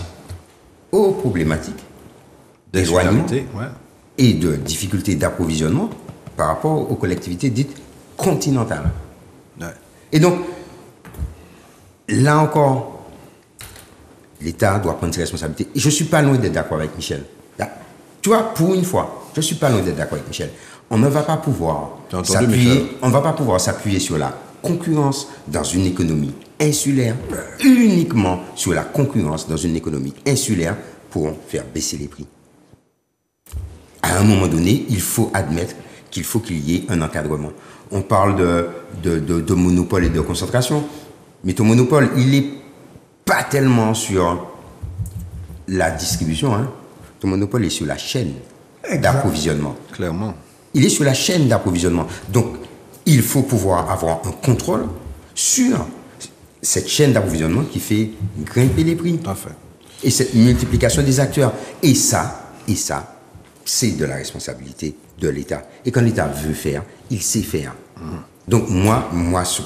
aux problématiques d'éloignement et de difficultés d'approvisionnement par rapport aux collectivités dites continentales. Ouais. Et donc, là encore, l'État doit prendre ses responsabilités. Et je ne suis pas loin d'être d'accord avec Michel. Là, tu vois, pour une fois, je ne suis pas loin d'être d'accord avec Michel. On ne va pas pouvoir s'appuyer sur la concurrence dans une économie insulaire, uniquement sur la concurrence dans une économie insulaire pour faire baisser les prix. À un moment donné, il faut admettre qu'il faut qu'il y ait un encadrement. On parle de monopole et de concentration, mais ton monopole, il n'est pas tellement sur la distribution. Hein. Ton monopole est sur la chaîne d'approvisionnement. Clairement. Il est sur la chaîne d'approvisionnement. Donc, il faut pouvoir avoir un contrôle sur cette chaîne d'approvisionnement qui fait grimper les prix. Parfait. Et cette multiplication des acteurs. Et ça, c'est de la responsabilité de l'État. Et quand l'État veut faire, il sait faire. Donc moi, ce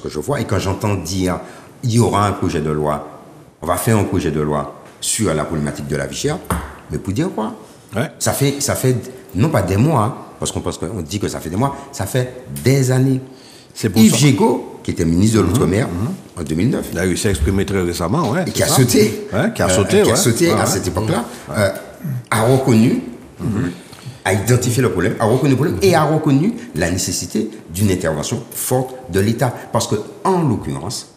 que je vois, et quand j'entends dire il y aura un projet de loi, on va faire un projet de loi sur la problématique de la vie chère, mais pour dire quoi? Ça fait non pas des mois, parce qu'on dit que ça fait des mois, ça fait des années. Yves Gégaud, qui était ministre de l'Outre-mer en 2009. Il a réussi à exprimer très récemment, et qui a sauté. Qui a sauté à cette époque-là, a reconnu, a identifié le problème, a reconnu le problème et a reconnu la nécessité d'une intervention forte de l'État. Parce que, en l'occurrence,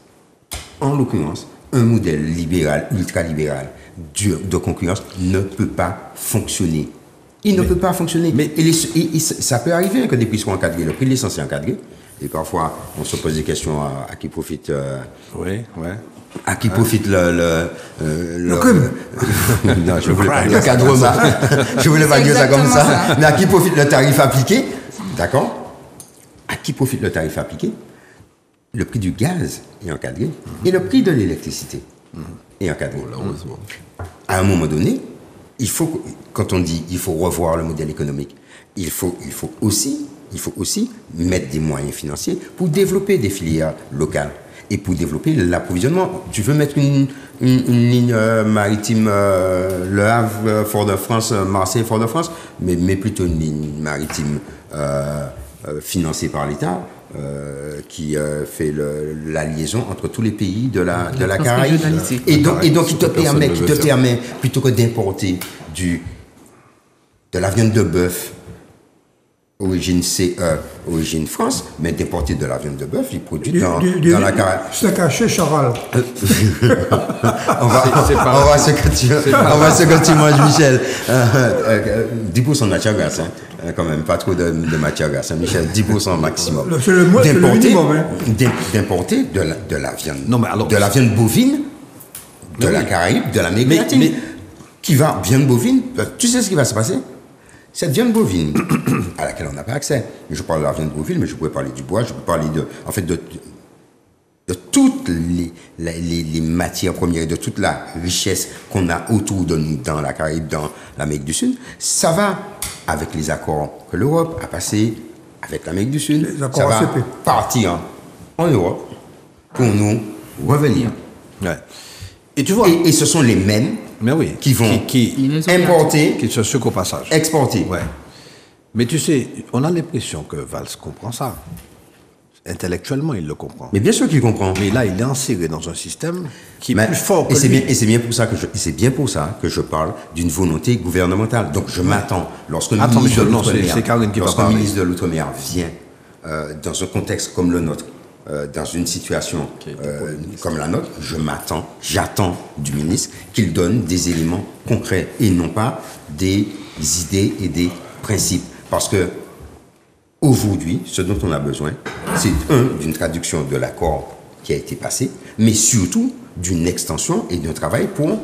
un modèle libéral, ultralibéral, de concurrence ne peut pas fonctionner. Il ne peut pas fonctionner. Mais ça peut arriver que des prix soient encadrés. Le prix de l'essence est encadré. Et parfois, on se pose des questions à qui profite. À qui profite le crime. Non, je voulais pas dire l'encadrement. Je voulais pas dire ça comme ça. Mais à qui profite le tarif appliqué? D'accord? À qui profite le tarif appliqué? Le prix du gaz est encadré et le prix de l'électricité est encadré. À un moment donné, quand on dit il faut revoir le modèle économique, il faut aussi mettre des moyens financiers pour développer des filières locales et pour développer l'approvisionnement. Tu veux mettre une ligne maritime Le Havre, Fort-de-France, Marseille, Fort-de-France, mais plutôt une ligne maritime financée par l'État qui fait la liaison entre tous les pays de la Caraïbe. Et donc qui te permet, plutôt que d'importer de la viande de bœuf origine CE, origine France, mais d'importer de la viande de bœuf, il produit dans la Caraïbe. C'est caché, Charal. On va ce que tu manges, Michel. 10% de matière grasse, quand même, pas trop de matière grasse, Michel, 10% maximum. C'est le minimum. D'importer de la viande, de la viande bovine, de la Caraïbe, de l'Amérique latine, viande bovine, tu sais ce qui va se passer? Cette viande bovine, à laquelle on n'a pas accès, je parle de la viande bovine, mais je pourrais parler du bois, je peux parler de toutes les matières premières, de toute la richesse qu'on a autour de nous dans la Caraïbe, dans l'Amérique du Sud. Ça va avec les accords que l'Europe a passés avec l'Amérique du Sud. Ça va partir en Europe pour nous revenir. Et tu vois, et ce sont les mêmes qui vont importer, qui se secouent au passage, exporter. Mais tu sais, on a l'impression que Valls comprend ça. Intellectuellement, il le comprend. Mais bien sûr qu'il comprend. Mais là, il est inséré dans un système qui est plus fort que lui. Et c'est bien pour ça que je parle d'une volonté gouvernementale. Donc je m'attends, lorsqu'un ministre de l'Outre-mer vient dans un contexte comme le nôtre, dans une situation comme la nôtre, j'attends du ministre qu'il donne des éléments concrets et non pas des idées et des principes. Parce que aujourd'hui, ce dont on a besoin, c'est d'une traduction de l'accord qui a été passé, mais surtout d'une extension et d'un travail pour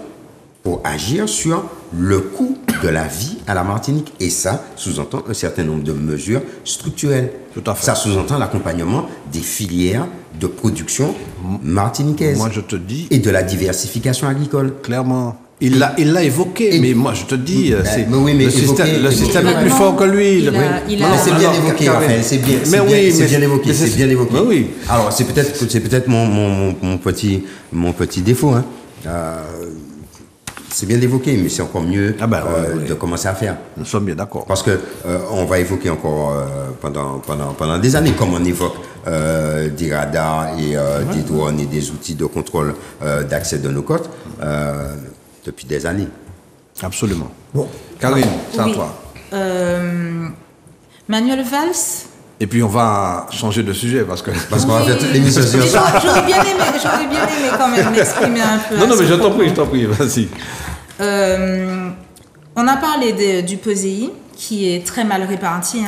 agir sur le coût de la vie à la Martinique. Et ça sous-entend un certain nombre de mesures structurelles. Tout à fait. Ça sous-entend l'accompagnement des filières de production martiniquaise. Moi, je te dis... Et de la diversification agricole. Clairement. Il l'a évoqué, mais moi, je te dis, le système est plus fort que lui. C'est bien évoqué, Raphaël, c'est bien évoqué. Mais oui. Alors, c'est peut-être mon petit défaut, hein. C'est bien évoqué, mais c'est encore mieux de commencer à faire. Nous sommes bien d'accord. Parce que on va évoquer encore pendant des années, comme on évoque des radars et des drones et des outils de contrôle d'accès de nos côtes depuis des années. Absolument. Bon, Karine, c'est à toi. Manuel Valls. Et puis on va changer de sujet parce qu'on va faire toute l'émission sur ça. J'aurais bien aimé quand même m'exprimer un peu. Non, mais je t'en prie, vas-y. On a parlé du POSEI, qui est très mal réparti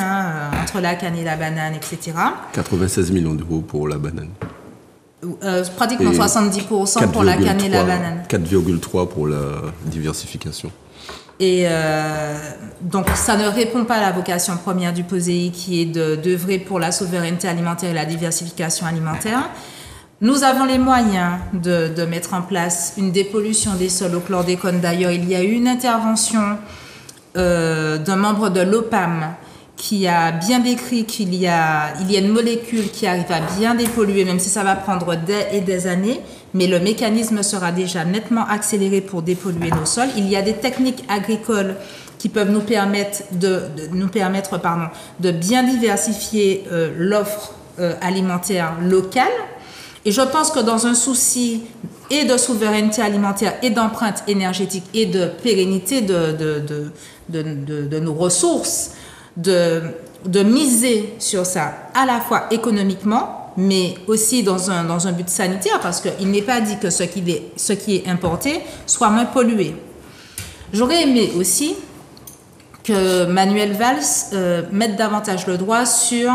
entre la canne et la banane, etc. 96 millions d'euros pour la banane. Pratiquement 70% pour la canne et la banane. 4,3 pour la diversification. Et donc, ça ne répond pas à la vocation première du POSEI, qui est d'œuvrer pour la souveraineté alimentaire et la diversification alimentaire. Nous avons les moyens de mettre en place une dépollution des sols au chlordécone. D'ailleurs, il y a eu une intervention d'un membre de l'OPAM qui a bien décrit qu'il y a une molécule qui arrive à bien dépolluer, même si ça va prendre des années, mais le mécanisme sera déjà nettement accéléré pour dépolluer nos sols. Il y a des techniques agricoles qui peuvent nous permettre de bien diversifier l'offre alimentaire locale. Et je pense que dans un souci et de souveraineté alimentaire et d'empreinte énergétique et de pérennité de nos ressources, de miser sur ça à la fois économiquement, mais aussi dans un but sanitaire, parce qu'il n'est pas dit que ce qui est importé soit moins pollué. J'aurais aimé aussi que Manuel Valls mette davantage le doigt sur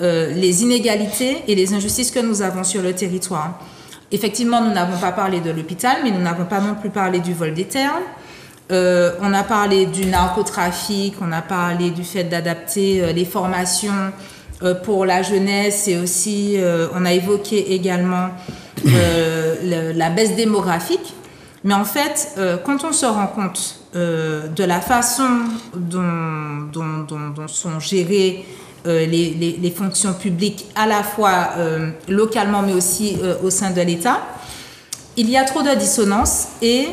les inégalités et les injustices que nous avons sur le territoire. Effectivement, nous n'avons pas parlé de l'hôpital, mais nous n'avons pas non plus parlé du vol des terres. On a parlé du narcotrafic, on a parlé du fait d'adapter les formations pour la jeunesse, et aussi on a évoqué également la baisse démographique. Mais en fait, quand on se rend compte de la façon dont sont gérées les fonctions publiques, à la fois localement mais aussi au sein de l'État, il y a trop de dissonance et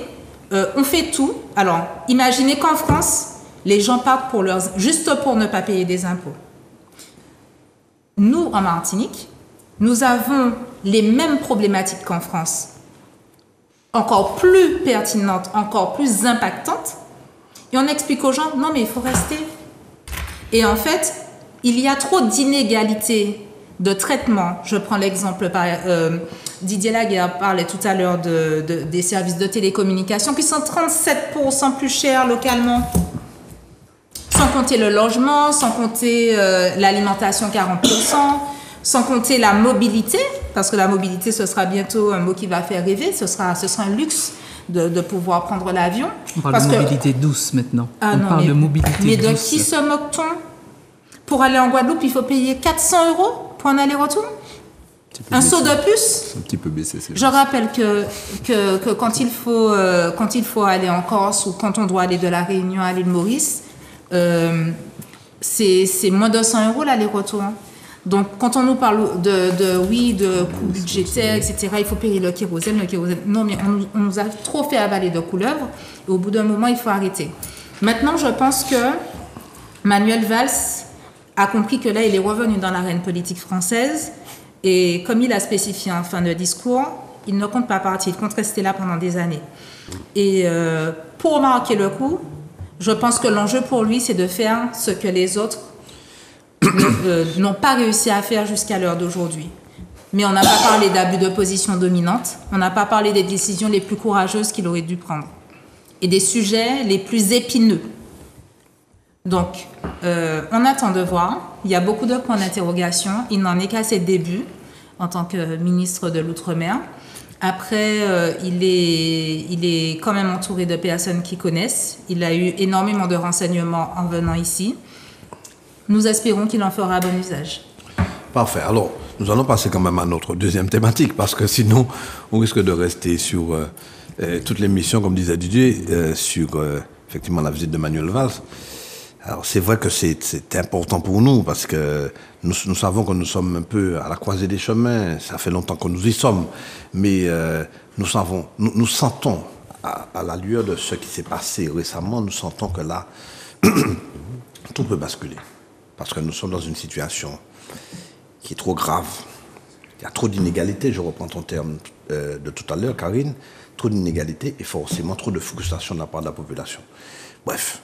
on fait tout. Alors, imaginez qu'en France, les gens partent juste pour ne pas payer des impôts. Nous, en Martinique, nous avons les mêmes problématiques qu'en France, encore plus pertinentes, encore plus impactantes, et on explique aux gens, non mais il faut rester. Et en fait, il y a trop d'inégalités de traitement. Je prends l'exemple, Didier Laguerre parlait tout à l'heure des services de télécommunication qui sont 37% plus chers localement, sans compter le logement, sans compter l'alimentation 40%, sans compter la mobilité, parce que la mobilité, ce sera bientôt un mot qui va faire rêver, ce sera un luxe de pouvoir prendre l'avion. On parle de mobilité douce maintenant. On parle de mobilité douce. Mais de qui se moque-t-on? Pour aller en Guadeloupe, il faut payer 400 € pour un aller-retour. Un saut de puce. C'est un petit peu baissé. Je rappelle que quand il faut aller en Corse ou quand on doit aller de la Réunion à l'île Maurice, c'est moins de 100 € l'aller-retour. Donc, quand on nous parle de coûts budgétaires, etc., il faut payer le kérosène. Non, mais on nous a trop fait avaler de couleuvres. Et au bout d'un moment, il faut arrêter. Maintenant, je pense que Manuel Valls a compris que là, il est revenu dans l'arène politique française. Et comme il a spécifié en fin de discours, il ne compte pas partir, il compte rester là pendant des années. Et pour marquer le coup, je pense que l'enjeu pour lui, c'est de faire ce que les autres n'ont pas réussi à faire jusqu'à l'heure d'aujourd'hui. Mais on n'a pas parlé d'abus de position dominante, on n'a pas parlé des décisions les plus courageuses qu'il aurait dû prendre et des sujets les plus épineux. Donc, on attend de voir. Il y a beaucoup de points d'interrogation. Il n'en est qu'à ses débuts en tant que ministre de l'Outre-mer. Après, il est quand même entouré de personnes qui connaissent. Il a eu énormément de renseignements en venant ici. Nous espérons qu'il en fera bon usage. Parfait. Alors, nous allons passer quand même à notre deuxième thématique, parce que sinon, on risque de rester sur toute l'émission, comme disait Didier, sur effectivement la visite de Manuel Valls. Alors, c'est vrai que c'est important pour nous, parce que nous savons que nous sommes un peu à la croisée des chemins. Ça fait longtemps que nous y sommes, mais nous sentons, à la lueur de ce qui s'est passé récemment, nous sentons que là, tout peut basculer. Parce que nous sommes dans une situation qui est trop grave. Il y a trop d'inégalités, je reprends ton terme de tout à l'heure, Karine, trop d'inégalités et forcément trop de frustration de la part de la population. Bref,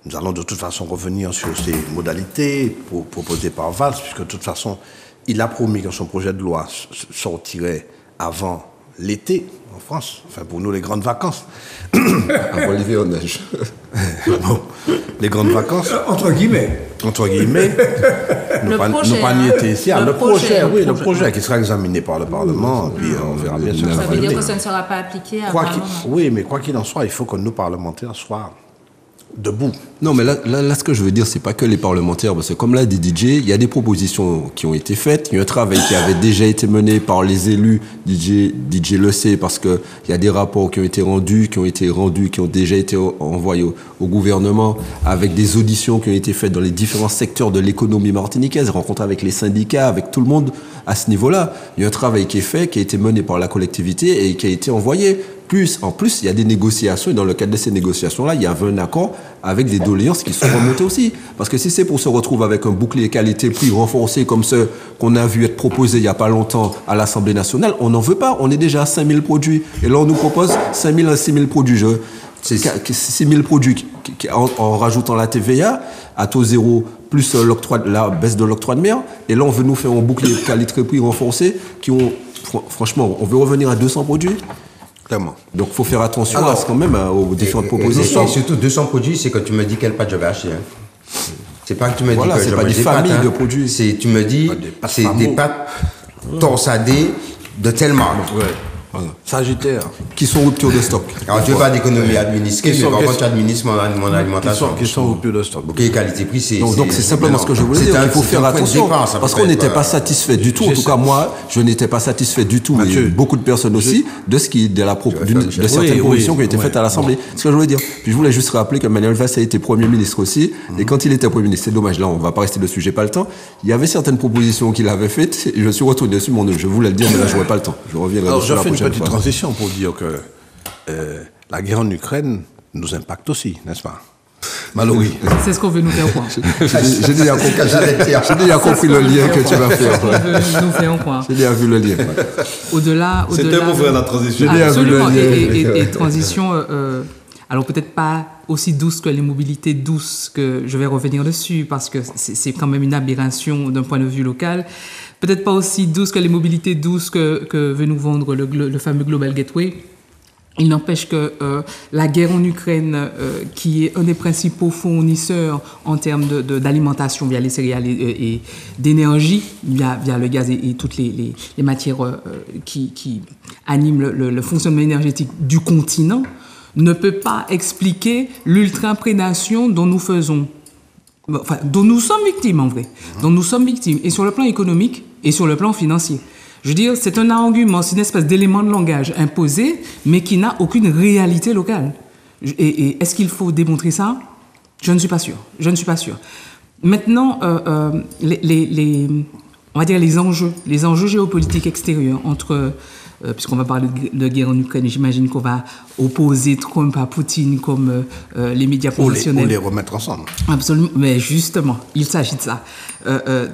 nous allons de toute façon revenir sur ces modalités proposées par Valls, puisque de toute façon, il a promis que son projet de loi sortirait avant l'été en France, enfin pour nous les grandes vacances. Avant l'hivernage. Bon, les grandes vacances. Entre guillemets. Entre guillemets. Nous pas n'y été ici. Le projet qui sera examiné par le Parlement, puis on verra bien ce que ça va veut dire que ça ne sera pas appliqué avant. Oui, mais quoi qu'il en soit, il faut que nous parlementaires soient debout. Non, mais là, ce que je veux dire, c'est pas que les parlementaires, parce que comme l'a dit DJ, il y a des propositions qui ont été faites, il y a un travail qui avait déjà été mené par les élus, DJ le sait, parce que il y a des rapports qui ont été rendus, qui ont déjà été envoyés au gouvernement, avec des auditions qui ont été faites dans les différents secteurs de l'économie martiniquaise, rencontres avec les syndicats, avec tout le monde à ce niveau-là. Il y a un travail qui est fait, qui a été mené par la collectivité et qui a été envoyé. En plus, il y a des négociations, et dans le cadre de ces négociations-là, il y avait un accord avec des doléances qui sont remontées aussi. Parce que si c'est pour se retrouver avec un bouclier qualité-prix renforcé comme ce qu'on a vu être proposé il n'y a pas longtemps à l'Assemblée nationale, on n'en veut pas. On est déjà à 5000 produits. Et là, on nous propose 5000 à 6000 produits. 6000 produits en rajoutant la TVA à taux zéro, plus la baisse de l'octroi de mer. Et là, on veut nous faire un bouclier qualité-prix renforcé franchement, on veut revenir à 200 produits. Donc, il faut faire attention quand même aux différentes propositions. Et surtout, 200 produits, c'est que tu me dis quelle pâte je vais acheter. C'est pas que tu me dis que je vais acheter des familles pâtes. De produits. Tu me dis, c'est des pâtes torsadées de telle marque. Ouais. Voilà. Sagittaire. Qui sont rupture de stock. Alors, tu veux pas d'économie administrée, mais par contre, tu administres mon alimentation. Qui sont rupture de stock. Ok, qualité-prix, c'est. Donc, c'est simplement ce que je voulais dire. Il faut faire attention. Parce qu'on n'était pas satisfait du tout. En tout cas, moi, je n'étais pas satisfait du tout. Et beaucoup de personnes aussi, de certaines propositions qui ont été faites à l'Assemblée. C'est ce que je voulais dire. Puis, je voulais juste rappeler que Manuel Valls a été Premier ministre aussi. Et quand il était Premier ministre, c'est dommage, là, on va pas rester dessus, j'ai pas le temps. Il y avait certaines propositions qu'il avait faites. Et je suis retourné dessus, je voulais le dire, mais là, je n'aurai pas le temps. Je reviendrai dessus la prochaine fois. Petite transition pour dire que la guerre en Ukraine nous impacte aussi, n'est-ce pas, Mallory? C'est ce qu'on veut nous faire croire. J'ai déjà compris le lien que tu vas faire. C'est ce qu'on veut nous faire croire. J'ai déjà vu le lien. Au-delà. C'était pour faire la transition. Absolument. Et transition, alors peut-être pas aussi douce que les mobilités douces, que je vais revenir dessus, parce que c'est quand même une aberration d'un point de vue local. Peut-être pas aussi douce que les mobilités douces que veut nous vendre le fameux Global Gateway. Il n'empêche que la guerre en Ukraine, qui est un des principaux fournisseurs en termes d'alimentation via les céréales et d'énergie, via le gaz et toutes les matières qui animent le fonctionnement énergétique du continent, ne peut pas expliquer l'ultraprédation dont nous sommes victimes en vrai, dont nous sommes victimes, et sur le plan économique et sur le plan financier. Je veux dire, c'est un argument, c'est une espèce d'élément de langage imposé, mais qui n'a aucune réalité locale. Et est-ce qu'il faut démontrer ça? Je ne suis pas sûr. Maintenant, on va dire les enjeux géopolitiques extérieurs entre, puisqu'on va parler de guerre en Ukraine, j'imagine qu'on va opposer Trump à Poutine comme les médias professionnels. Ou les remettre ensemble. Absolument, mais justement, il s'agit de ça.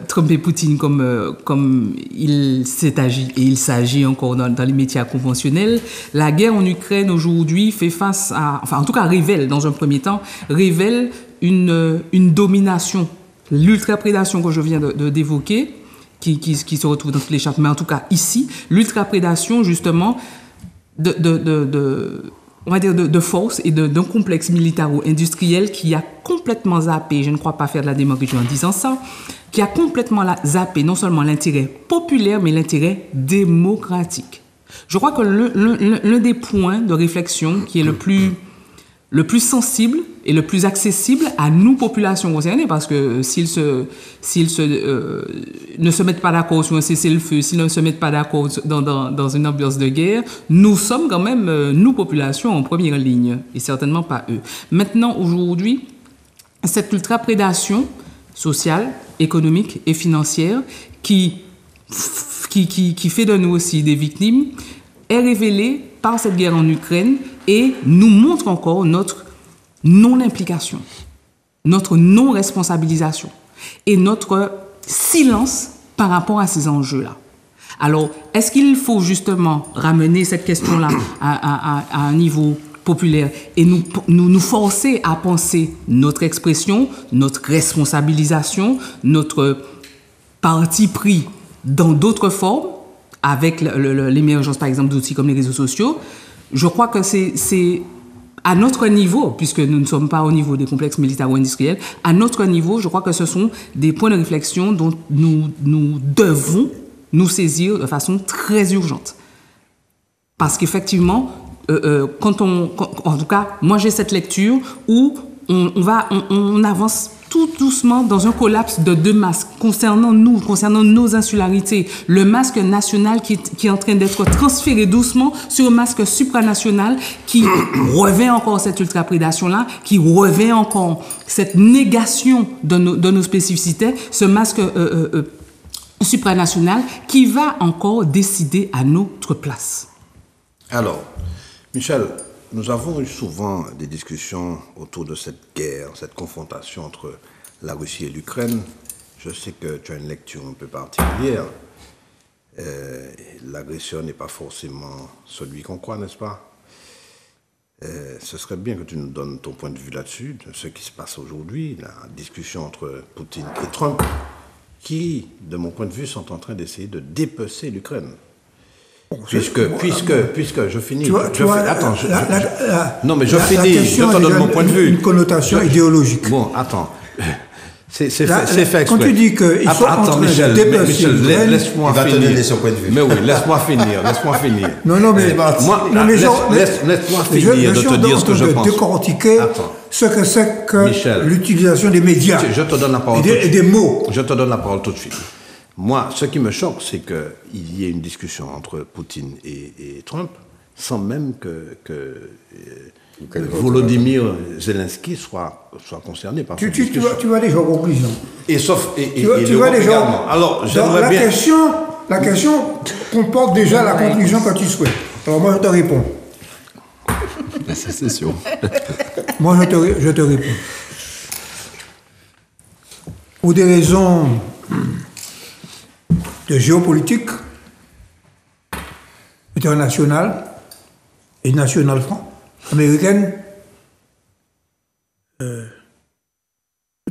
Trump et Poutine comme il s'est agi et il s'agit encore dans les médias conventionnels. La guerre en Ukraine aujourd'hui fait face à, enfin en tout cas révèle dans un premier temps, une domination, l'ultraprédation que je viens d'évoquer, qui se retrouve dans toutes les chartes, mais en tout cas ici, l'ultraprédation justement on va dire de force et d'un complexe militaro-industriel qui a complètement zappé, je ne crois pas faire de la démagogie en disant ça, qui a complètement zappé non seulement l'intérêt populaire, mais l'intérêt démocratique. Je crois que l'un des points de réflexion qui est le plus sensible et le plus accessible à nous, populations concernées, parce que s'ils ne se mettent pas d'accord sur un cessez-le-feu, s'ils ne se mettent pas d'accord dans une ambiance de guerre, nous sommes quand même, nous, populations, en première ligne, et certainement pas eux. Maintenant, aujourd'hui, cette ultra-prédation sociale, économique et financière qui fait de nous aussi des victimes est révélée par cette guerre en Ukraine et nous montre encore notre non-implication, notre non-responsabilisation et notre silence par rapport à ces enjeux-là. Alors, est-ce qu'il faut justement ramener cette question-là à un niveau populaire et nous forcer à penser notre expression, notre responsabilisation, notre parti pris dans d'autres formes, avec l'émergence, par exemple, d'outils comme les réseaux sociaux? Je crois que c'est à notre niveau, puisque nous ne sommes pas au niveau des complexes militaro-industriels, à notre niveau, je crois que ce sont des points de réflexion dont nous devons nous saisir de façon très urgente. Parce qu'effectivement, en tout cas, moi j'ai cette lecture où on avance tout doucement dans un collapse de deux masques concernant nos insularités. Le masque national qui est en train d'être transféré doucement sur un masque supranational qui revêt encore cette ultraprédation-là, qui revêt encore cette négation de nos spécificités, ce masque supranational qui va encore décider à notre place. Alors, Michel, nous avons eu souvent des discussions autour de cette guerre, cette confrontation entre la Russie et l'Ukraine. Je sais que tu as une lecture un peu particulière. L'agression n'est pas forcément celui qu'on croit, n'est-ce pas? Ce serait bien que tu nous donnes ton point de vue là-dessus, de ce qui se passe aujourd'hui, la discussion entre Poutine et Trump, qui, de mon point de vue, sont en train d'essayer de dépecer l'Ukraine. Puisque je finis. Attends, non, mais je finis, je te donne mon point de vue. Une connotation idéologique. Bon, attends. C'est fait exprès. Quand tu dis qu'ils sont en train de dépecer l'Ukraine, laisse-moi finir. Il va te donner son point de vue. Mais oui, laisse-moi finir. Non, mais laisse-moi finir de te dire ce que je pense. Je suis en train de décortiquer ce que c'est que l'utilisation des médias. Je te donne la parole et des mots. Je te donne la parole tout de suite. Moi, ce qui me choque, c'est qu'il y ait une discussion entre Poutine et Trump, sans même que Volodymyr Zelensky soit concerné par cette discussion. Tu vas déjà en conclusion. Tu vas déjà. Alors, j'aimerais bien. La question comporte déjà la conclusion que tu souhaites. Alors moi, je te réponds. Ça, c'est sûr. Moi, je te réponds. Pour des raisons de géopolitique internationale et nationale américaine,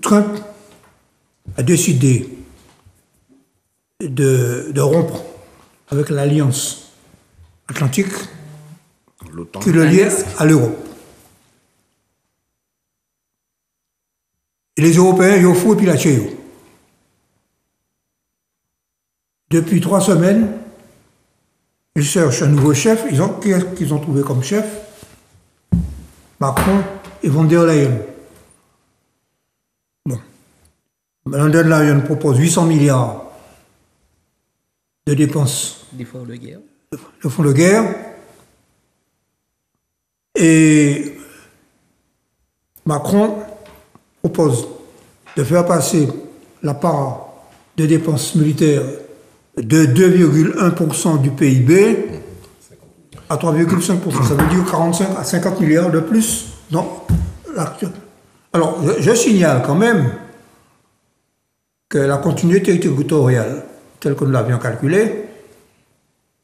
Trump a décidé de rompre avec l'Alliance Atlantique qui le liait à l'Europe. Et les Européens, ils ont fou et puis la Tchéo. Depuis 3 semaines, ils cherchent un nouveau chef. Qui est-ce qu'ils ont trouvé comme chef? Macron et von der Leyen. Bon. Von der Leyen propose 800 milliards de dépenses. Des fonds de guerre. De fonds de guerre. Et Macron propose de faire passer la part de dépenses militaires de 2,1% du PIB à 3,5%. Ça veut dire 45 à 50 milliards de plus. Alors, je signale quand même que la continuité territoriale, telle que nous l'avions calculée,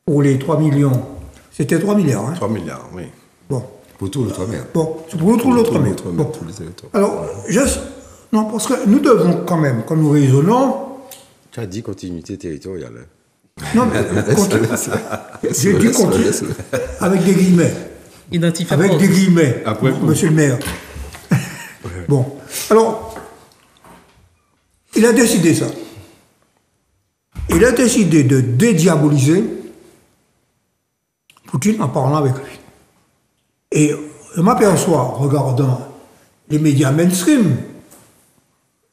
pour les 3 millions, c'était 3 milliards. Hein? 3 milliards, oui. Bon. Pour tout l'outre-mer. Bon, c'est pour tout l'outre-mer. Bon. Alors, non, parce que nous devons quand même, quand nous raisonnons. Tu as dit continuité territoriale. Non, mais j'ai dit continuité. Avec des guillemets. Avec des guillemets, monsieur le maire. Bon, alors, il a décidé ça. Il a décidé de dédiaboliser Poutine en parlant avec lui. Et je m'aperçois, en regardant les médias mainstream,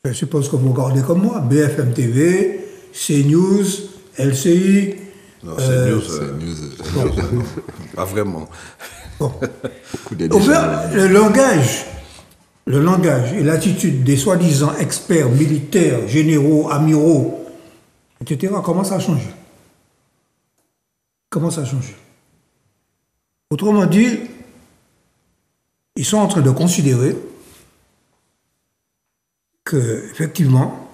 je suppose que vous regardez comme moi, BFM TV, CNews, LCI. Non, CNews, pas vraiment. Bon. Au fait, le langage et l'attitude des soi-disant experts militaires, généraux, amiraux, etc., commence à changer. Commence à changer. Autrement dit, ils sont en train de considérer que, effectivement,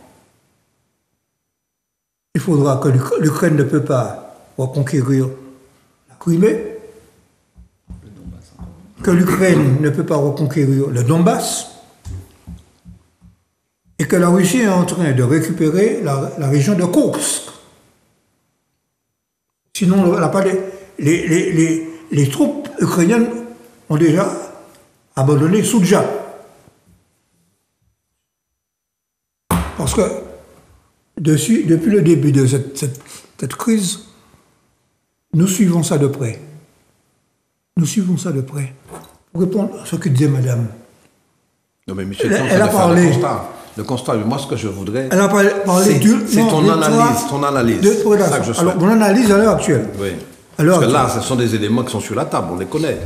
il faudra que l'Ukraine ne peut pas reconquérir la Crimée, que l'Ukraine ne peut pas reconquérir le Donbass, et que la Russie est en train de récupérer la région de Kursk. Sinon, les troupes ukrainiennes ont déjà abandonné Soudja. Parce que depuis le début de cette crise, nous suivons ça de près. Nous suivons ça de près. Pour répondre à ce que disait madame. Non, mais Michel, elle a parlé. Le constat, moi, ce que je voudrais. Elle a parlé c'est ton analyse. C'est ça que je souhaite. Alors, mon analyse à l'heure actuelle. Oui. Parce que là, ce sont des éléments qui sont sur la table, on les connaît.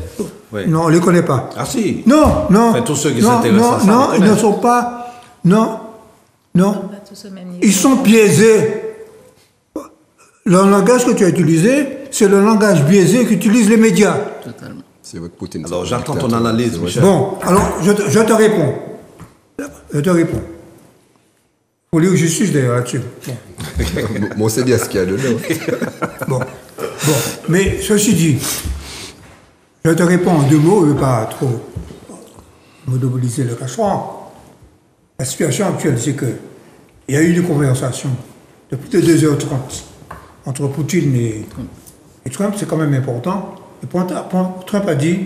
Oui. Non, on ne les connaît pas. Ah si. Non. Enfin, tous ceux qui s'intéressent à ça. Non, ils ne sont pas. Non. Ils sont biaisés. Le langage que tu as utilisé, c'est le langage biaisé qu'utilisent les médias. Totalement. C'est votre Poutine. Alors, j'attends ton analyse, Michel. Bon, alors, je te réponds. Je te réponds. Il faut lire justice d'ailleurs là-dessus. Bon. Moi, c'est bien ce qu'il y a dedans. Bon, mais ceci dit, je te réponds en 2 mots, je ne veux pas trop monopoliser le cachant. La situation actuelle, c'est qu'il y a eu une conversation de plus de 2h30 entre Poutine et Trump, c'est quand même important. Et Trump a dit,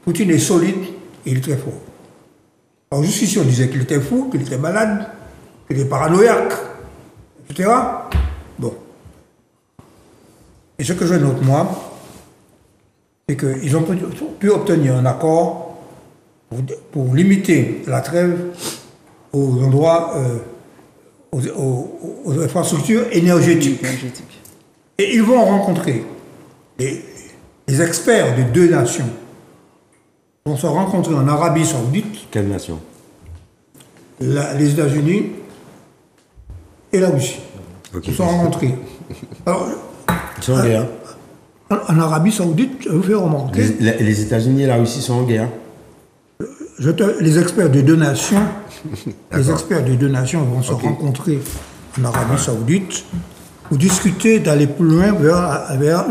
Poutine est solide et il est très fort. Alors jusqu'ici, on disait qu'il était fou, qu'il était malade, qu'il était paranoïaque, etc. Bon. Et ce que je note, moi, c'est qu'ils ont pu obtenir un accord pour limiter la trêve aux endroits, aux infrastructures énergétiques. Et ils vont rencontrer les experts des 2 nations. Ils vont se rencontrer en Arabie Saoudite. Quelle nation? Les États-Unis et la Russie. Okay. Ils sont rencontrés. Alors, ils sont en guerre. En Arabie Saoudite, je vous fais remarquer. Les États-Unis et la Russie sont en guerre. Les experts des 2 nations, vont se rencontrer en Arabie Saoudite pour discuter d'aller plus loin vers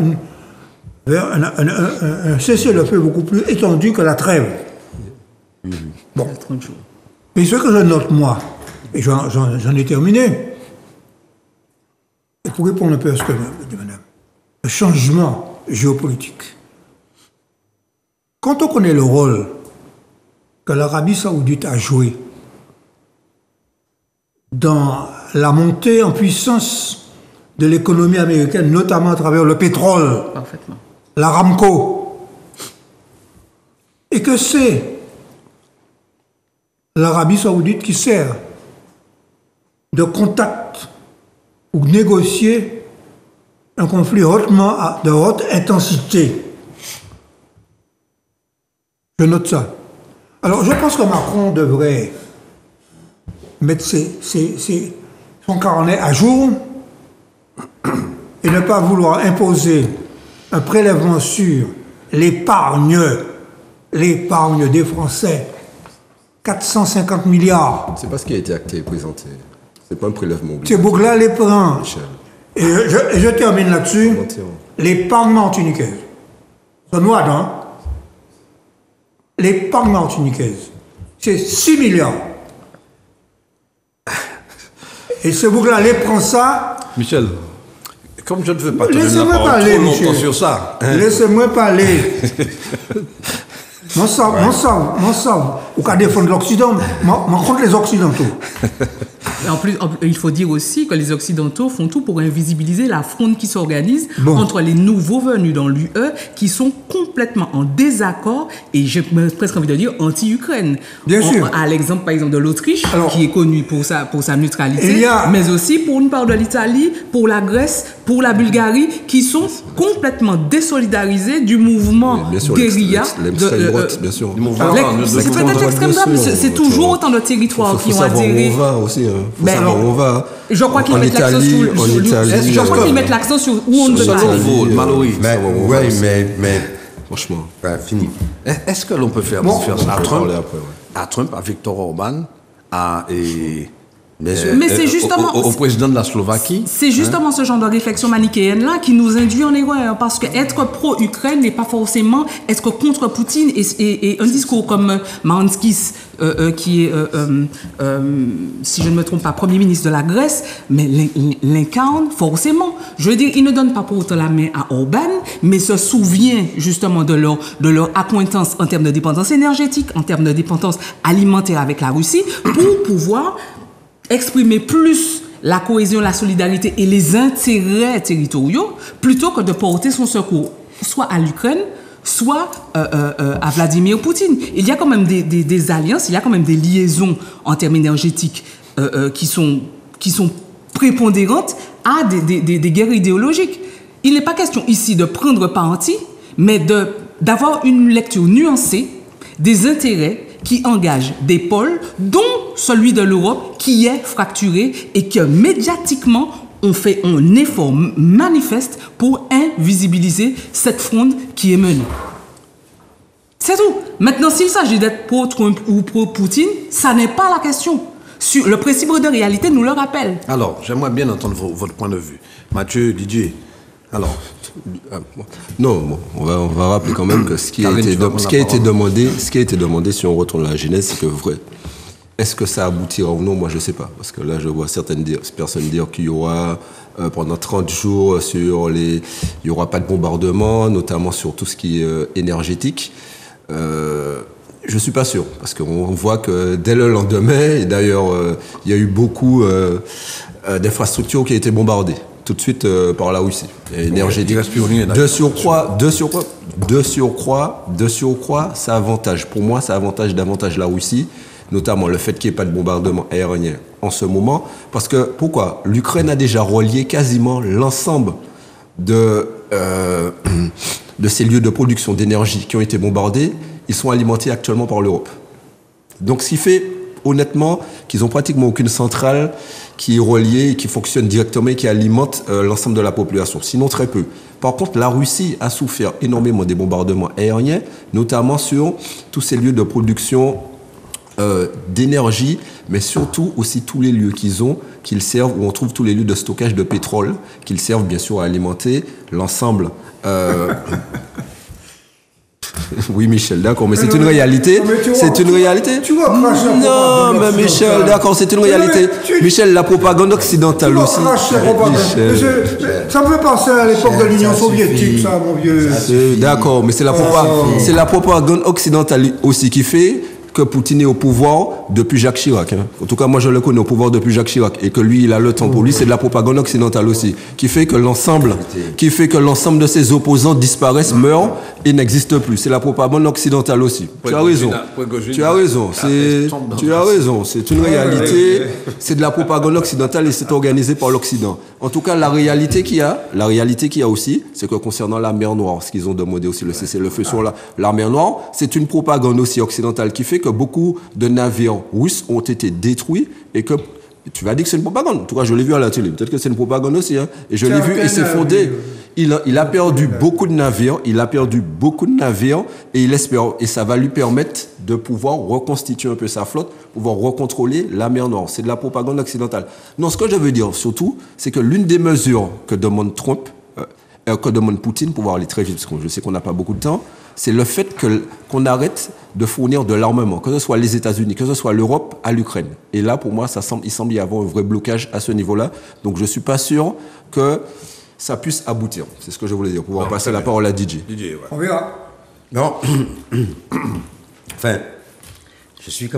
un cessez-le-feu beaucoup plus étendu que la trêve. Bon. Mais ce que je note, moi, et j'en ai terminé, et pour répondre un peu à ce que dit madame, le changement géopolitique. Quand on connaît le rôle que l'Arabie Saoudite a joué dans la montée en puissance de l'économie américaine, notamment à travers le pétrole, l'Aramco, et que c'est l'Arabie Saoudite qui sert de contact pour négocier un conflit de haute intensité. Je note ça. Alors je pense que Macron devrait mettre son carnet à jour et ne pas vouloir imposer un prélèvement sur l'épargne des Français. 450 milliards. C'est pas ce qui a été acté et présenté. C'est pas un prélèvement obligatoire. C'est Bougla les prend. Et je termine là-dessus. L'épargne martiniquaise. C'est noir, hein? L'épargne martiniquaise. C'est 6 milliards. Et ce Bougla les prend ça. Michel, comme je ne veux pas te laissez-moi parler, trop Michel. longtemps sur ça. Hein? Laissez-moi parler. Mon sang, ou qu'à défendre l'Occident, contre les Occidentaux. En plus, il faut dire aussi que les Occidentaux font tout pour invisibiliser la fronde qui s'organise entre les nouveaux venus dans l'UE qui sont complètement en désaccord et j'ai presque envie de dire anti-Ukraine. Bien sûr. À l'exemple, par exemple, de l'Autriche, qui est connue pour sa neutralité, mais aussi pour une part de l'Italie, pour la Grèce, pour la Bulgarie, qui sont complètement désolidarisés du mouvement guérilla. L'extrême droite, bien sûr. C'est peut-être l'extrême droite, mais c'est toujours autant de territoires qui ont adhéré. Faut savoir où on va aussi. Faut savoir où on va. Je crois qu'ils mettent l'accent sur. Je crois qu'ils mettent l'accent sur où on ne veut pas aller. Mais franchement. Fini. Est-ce que l'on peut faire ça à Trump, à Viktor Orban, mais c'est justement au président de la Slovaquie. C'est justement ce genre de réflexion manichéenne-là qui nous induit en erreur, parce que être pro-Ukraine n'est pas forcément être contre Poutine, et un discours comme Maranskis, qui est, si je ne me trompe pas, Premier ministre de la Grèce, mais l'incarne forcément. Je veux dire, il ne donne pas pour autant la main à Orban, mais se souvient justement de leur accointance en termes de dépendance énergétique, en termes de dépendance alimentaire avec la Russie, pour pouvoir exprimer plus la cohésion, la solidarité et les intérêts territoriaux, plutôt que de porter son secours soit à l'Ukraine, soit à Vladimir Poutine. Il y a quand même des alliances, il y a quand même des liaisons en termes énergétiques qui sont prépondérantes à des guerres idéologiques. Il n'est pas question ici de prendre parti, mais d'avoir une lecture nuancée des intérêts qui engage des pôles, dont celui de l'Europe, qui est fracturé et que médiatiquement, on fait un effort manifeste pour invisibiliser cette fronde qui est menée. C'est tout. Maintenant, s'il s'agit d'être pro-Trump ou pro-Poutine, ça n'est pas la question. Le principe de réalité nous le rappelle. Alors, j'aimerais bien entendre votre point de vue. Mathieu, Didier, alors... Non, bon, on va rappeler quand même que ce qui a été demandé, si on retourne à la genèse, c'est que vrai. Est-ce que ça aboutira ou non? Moi, je ne sais pas. Parce que là, je vois certaines personnes dire qu'il y aura pendant 30 jours, il n'y aura pas de bombardement, notamment sur tout ce qui est énergétique. Je ne suis pas sûr. Parce qu'on voit que dès le lendemain, et d'ailleurs, il y a eu beaucoup d'infrastructures qui ont été bombardées tout de suite par la Russie, énergétique. De surcroît, ça avantage. Pour moi, ça avantage davantage la Russie, notamment le fait qu'il n'y ait pas de bombardement aérien en ce moment. Parce que, pourquoi? L'Ukraine a déjà relié quasiment l'ensemble de ces lieux de production d'énergie qui ont été bombardés. Ils sont alimentés actuellement par l'Europe. Donc, ce qui fait, honnêtement, qu'ils n'ont pratiquement aucune centrale qui est reliée, qui fonctionne directement et qui alimente l'ensemble de la population. Sinon, très peu. Par contre, la Russie a souffert énormément des bombardements aériens, notamment sur tous ces lieux de production d'énergie, mais surtout aussi tous les lieux qu'ils servent, où on trouve tous les lieux de stockage de pétrole, qu'ils servent bien sûr à alimenter l'ensemble. Oui, Michel, d'accord, mais c'est une réalité. C'est une réalité. Non, mais Michel, d'accord, c'est une réalité. Michel, la propagande occidentale aussi. Ça me fait penser à l'époque de l'Union soviétique, ça, mon vieux. D'accord, mais c'est la propagande occidentale aussi qui fait que Poutine est au pouvoir depuis Jacques Chirac. En tout cas, moi, je le connais au pouvoir depuis Jacques Chirac. Et que lui, il a le temps pour lui. C'est de la propagande occidentale aussi. Qui fait que l'ensemble de ses opposants disparaissent, meurent et n'existent plus. C'est la propagande occidentale aussi. Tu as raison. C'est une réalité. C'est de la propagande occidentale et c'est organisé par l'Occident. En tout cas, la réalité qu'il y a aussi, c'est que concernant la mer Noire, ce qu'ils ont demandé aussi, le cessez-le-feu sur la mer Noire, c'est une propagande aussi occidentale qui fait que beaucoup de navires russes ont été détruits et que tu vas dire que c'est une propagande. En tout cas, je l'ai vu à la télé. Peut-être que c'est une propagande aussi. Et je l'ai vu et c'est fondé. Il a perdu beaucoup de navires. Et il espère, et ça va lui permettre de pouvoir reconstituer un peu sa flotte, pouvoir recontrôler la mer Noire. C'est de la propagande occidentale. Non, ce que je veux dire surtout, c'est que l'une des mesures que demande Trump, que demande Poutine, pour pouvoir aller très vite, parce que je sais qu'on n'a pas beaucoup de temps, c'est le fait qu'on arrête de fournir de l'armement, que ce soit les États-Unis, que ce soit l'Europe, à l'Ukraine. Et là, pour moi, il semble y avoir un vrai blocage à ce niveau-là. Donc, je ne suis pas sûr que ça puisse aboutir. C'est ce que je voulais dire, pour pouvoir passer la parole à DJ. On verra. Non. Enfin, je suis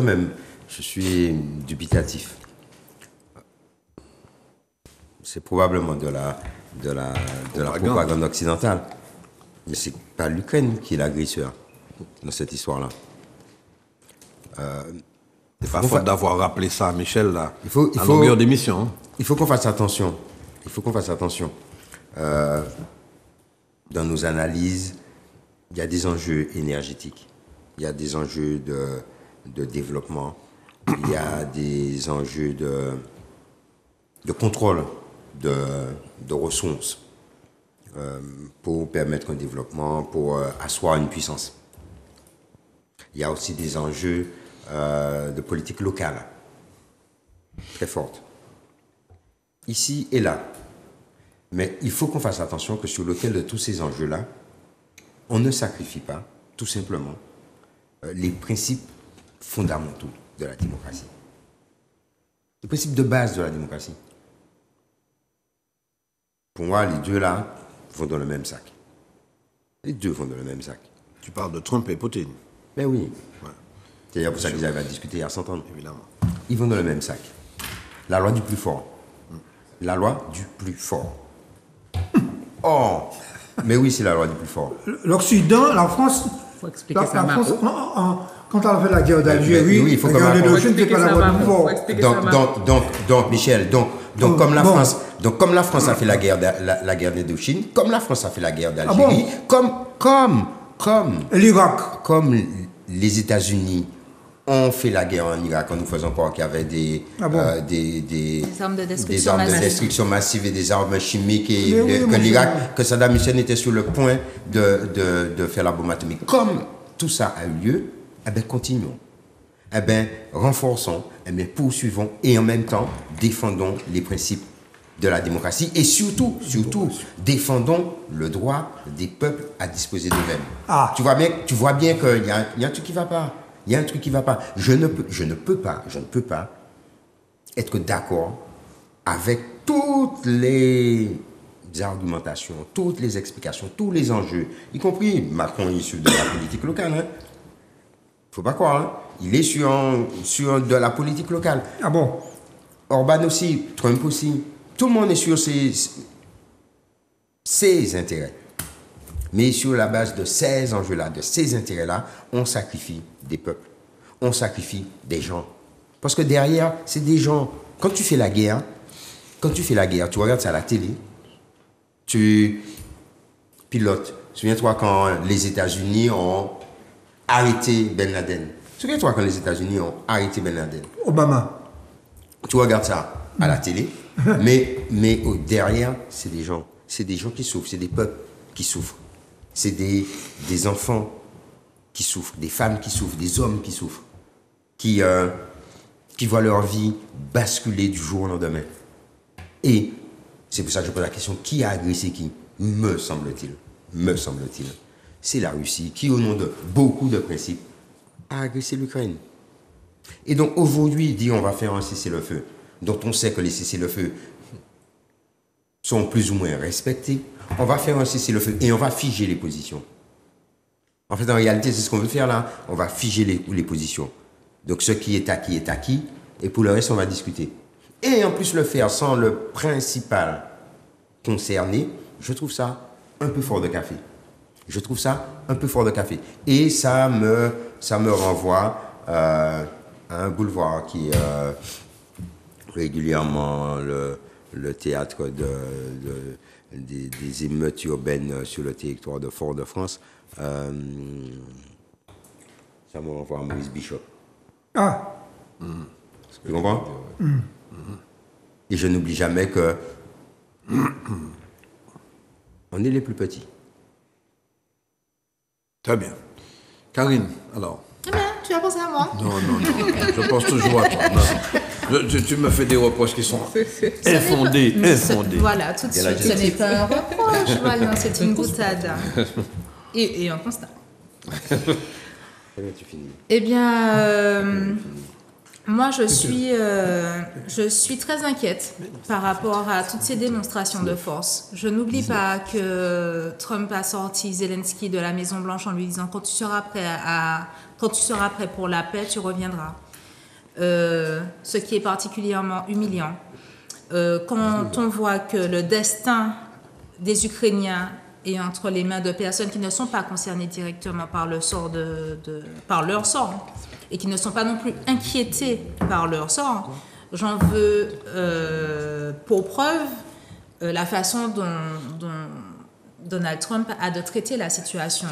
dubitatif. c'est probablement de la propagande occidentale. Mais c'est pas l'Ukraine qui est l'agresseur dans cette histoire-là. C'est pas faute d'avoir rappelé ça à Michel, là, à longueur d'émission. Hein. Il faut qu'on fasse attention. Dans nos analyses, il y a des enjeux énergétiques, il y a des enjeux de développement, il y a des enjeux de contrôle de ressources pour permettre un développement, pour asseoir une puissance. Il y a aussi des enjeux de politique locale très forte, ici et là. Mais il faut qu'on fasse attention que sur lequel de tous ces enjeux-là, on ne sacrifie pas, tout simplement, les principes fondamentaux de la démocratie. Les principes de base de la démocratie. Pour moi, les deux là vont dans le même sac. Les deux vont dans le même sac. Tu parles de Trump et Poutine. Ben oui. Ouais. C'est d'ailleurs pour ça qu'ils avaient à discuter à s'entendre. Évidemment. Ils vont dans le même sac. La loi du plus fort. La loi du plus fort. Oh, mais oui, c'est la loi du plus fort. L'Occident, la France, Faut expliquer ça, France Marco. quand elle a fait la guerre d'Algérie, oui, il faut la que guerre Macron- d'Indochine, c'est pas la loi du fort. Donc, Michel, comme la France a fait la guerre d'Indochine, comme la France a fait la guerre d'Algérie, L'Irak. comme les États-Unis ont fait la guerre en Irak en nous faisant croire qu'il y avait des armes de des armes de destruction massive et des armes chimiques et Mais oui, que monsieur. que Saddam Hussein était sur le point de faire la bombe atomique. Comme tout ça a eu lieu, eh bien, continuons. Eh bien, renforçons, eh bien, poursuivons et en même temps, défendons les principes de la démocratie et surtout, défendons le droit des peuples à disposer d'eux-mêmes. Ah. Tu vois bien qu'il y a un truc qui ne va pas. Il y a un truc qui ne va pas. Je ne peux pas être d'accord avec toutes les argumentations, toutes les explications, tous les enjeux, y compris Macron issu de la politique locale. Hein. Faut pas croire. Hein. Il est sur de la politique locale. Ah bon? Orban aussi, Trump aussi. Tout le monde est sur ses intérêts. Mais sur la base de ces enjeux-là, de ces intérêts-là, on sacrifie des peuples. On sacrifie des gens. Parce que derrière, c'est des gens. Quand tu fais la guerre, tu regardes ça à la télé, tu pilotes. Souviens-toi quand les États-Unis ont arrêté Ben Laden. Souviens-toi quand les États-Unis ont arrêté Ben Laden. Obama. Tu regardes ça à la télé, mais derrière, c'est des gens. C'est des gens qui souffrent, c'est des peuples qui souffrent. C'est des enfants qui souffrent, des femmes qui souffrent, des hommes qui souffrent, qui voient leur vie basculer du jour au lendemain. Et c'est pour ça que je pose la question, qui a agressé qui? Me semble-t-il. C'est la Russie qui, au nom de beaucoup de principes, a agressé l'Ukraine. Et donc aujourd'hui, dit on va faire un cessez-le-feu, dont on sait que les cessez-le-feu sont plus ou moins respectés. On va faire un cessez-le-feu et on va figer les positions. En fait, en réalité, c'est ce qu'on veut faire là. On va figer les positions. Donc, ce qui est acquis, et pour le reste, on va discuter. Et en plus, le faire sans le principal concerné, je trouve ça un peu fort de café. Et ça me renvoie à un boulevard qui est régulièrement le théâtre des émeutes urbaines sur le territoire de Fort-de-France. Ça me renvoie à Maurice Bishop. Ah. Tu comprends? Et je n'oublie jamais que on est les plus petits. Très bien. Karine, alors. Eh bien, tu as pensé à moi. Non. Je pense toujours à toi. Non. Tu me fais des reproches qui sont infondés. Voilà, tout de suite, ce n'est pas un reproche, voilà, c'est une boutade. Et un constat. Eh bien, moi, je suis très inquiète par rapport à toutes ces démonstrations de force. Je n'oublie pas que Trump a sorti Zelensky de la Maison-Blanche en lui disant « Quand tu seras prêt pour la paix, tu reviendras ». Ce qui est particulièrement humiliant. quand on voit que le destin des Ukrainiens est entre les mains de personnes qui ne sont pas concernées directement par le sort par leur sort et qui ne sont pas non plus inquiétés par leur sort, j'en veux pour preuve la façon dont Donald Trump a de traiter la situation.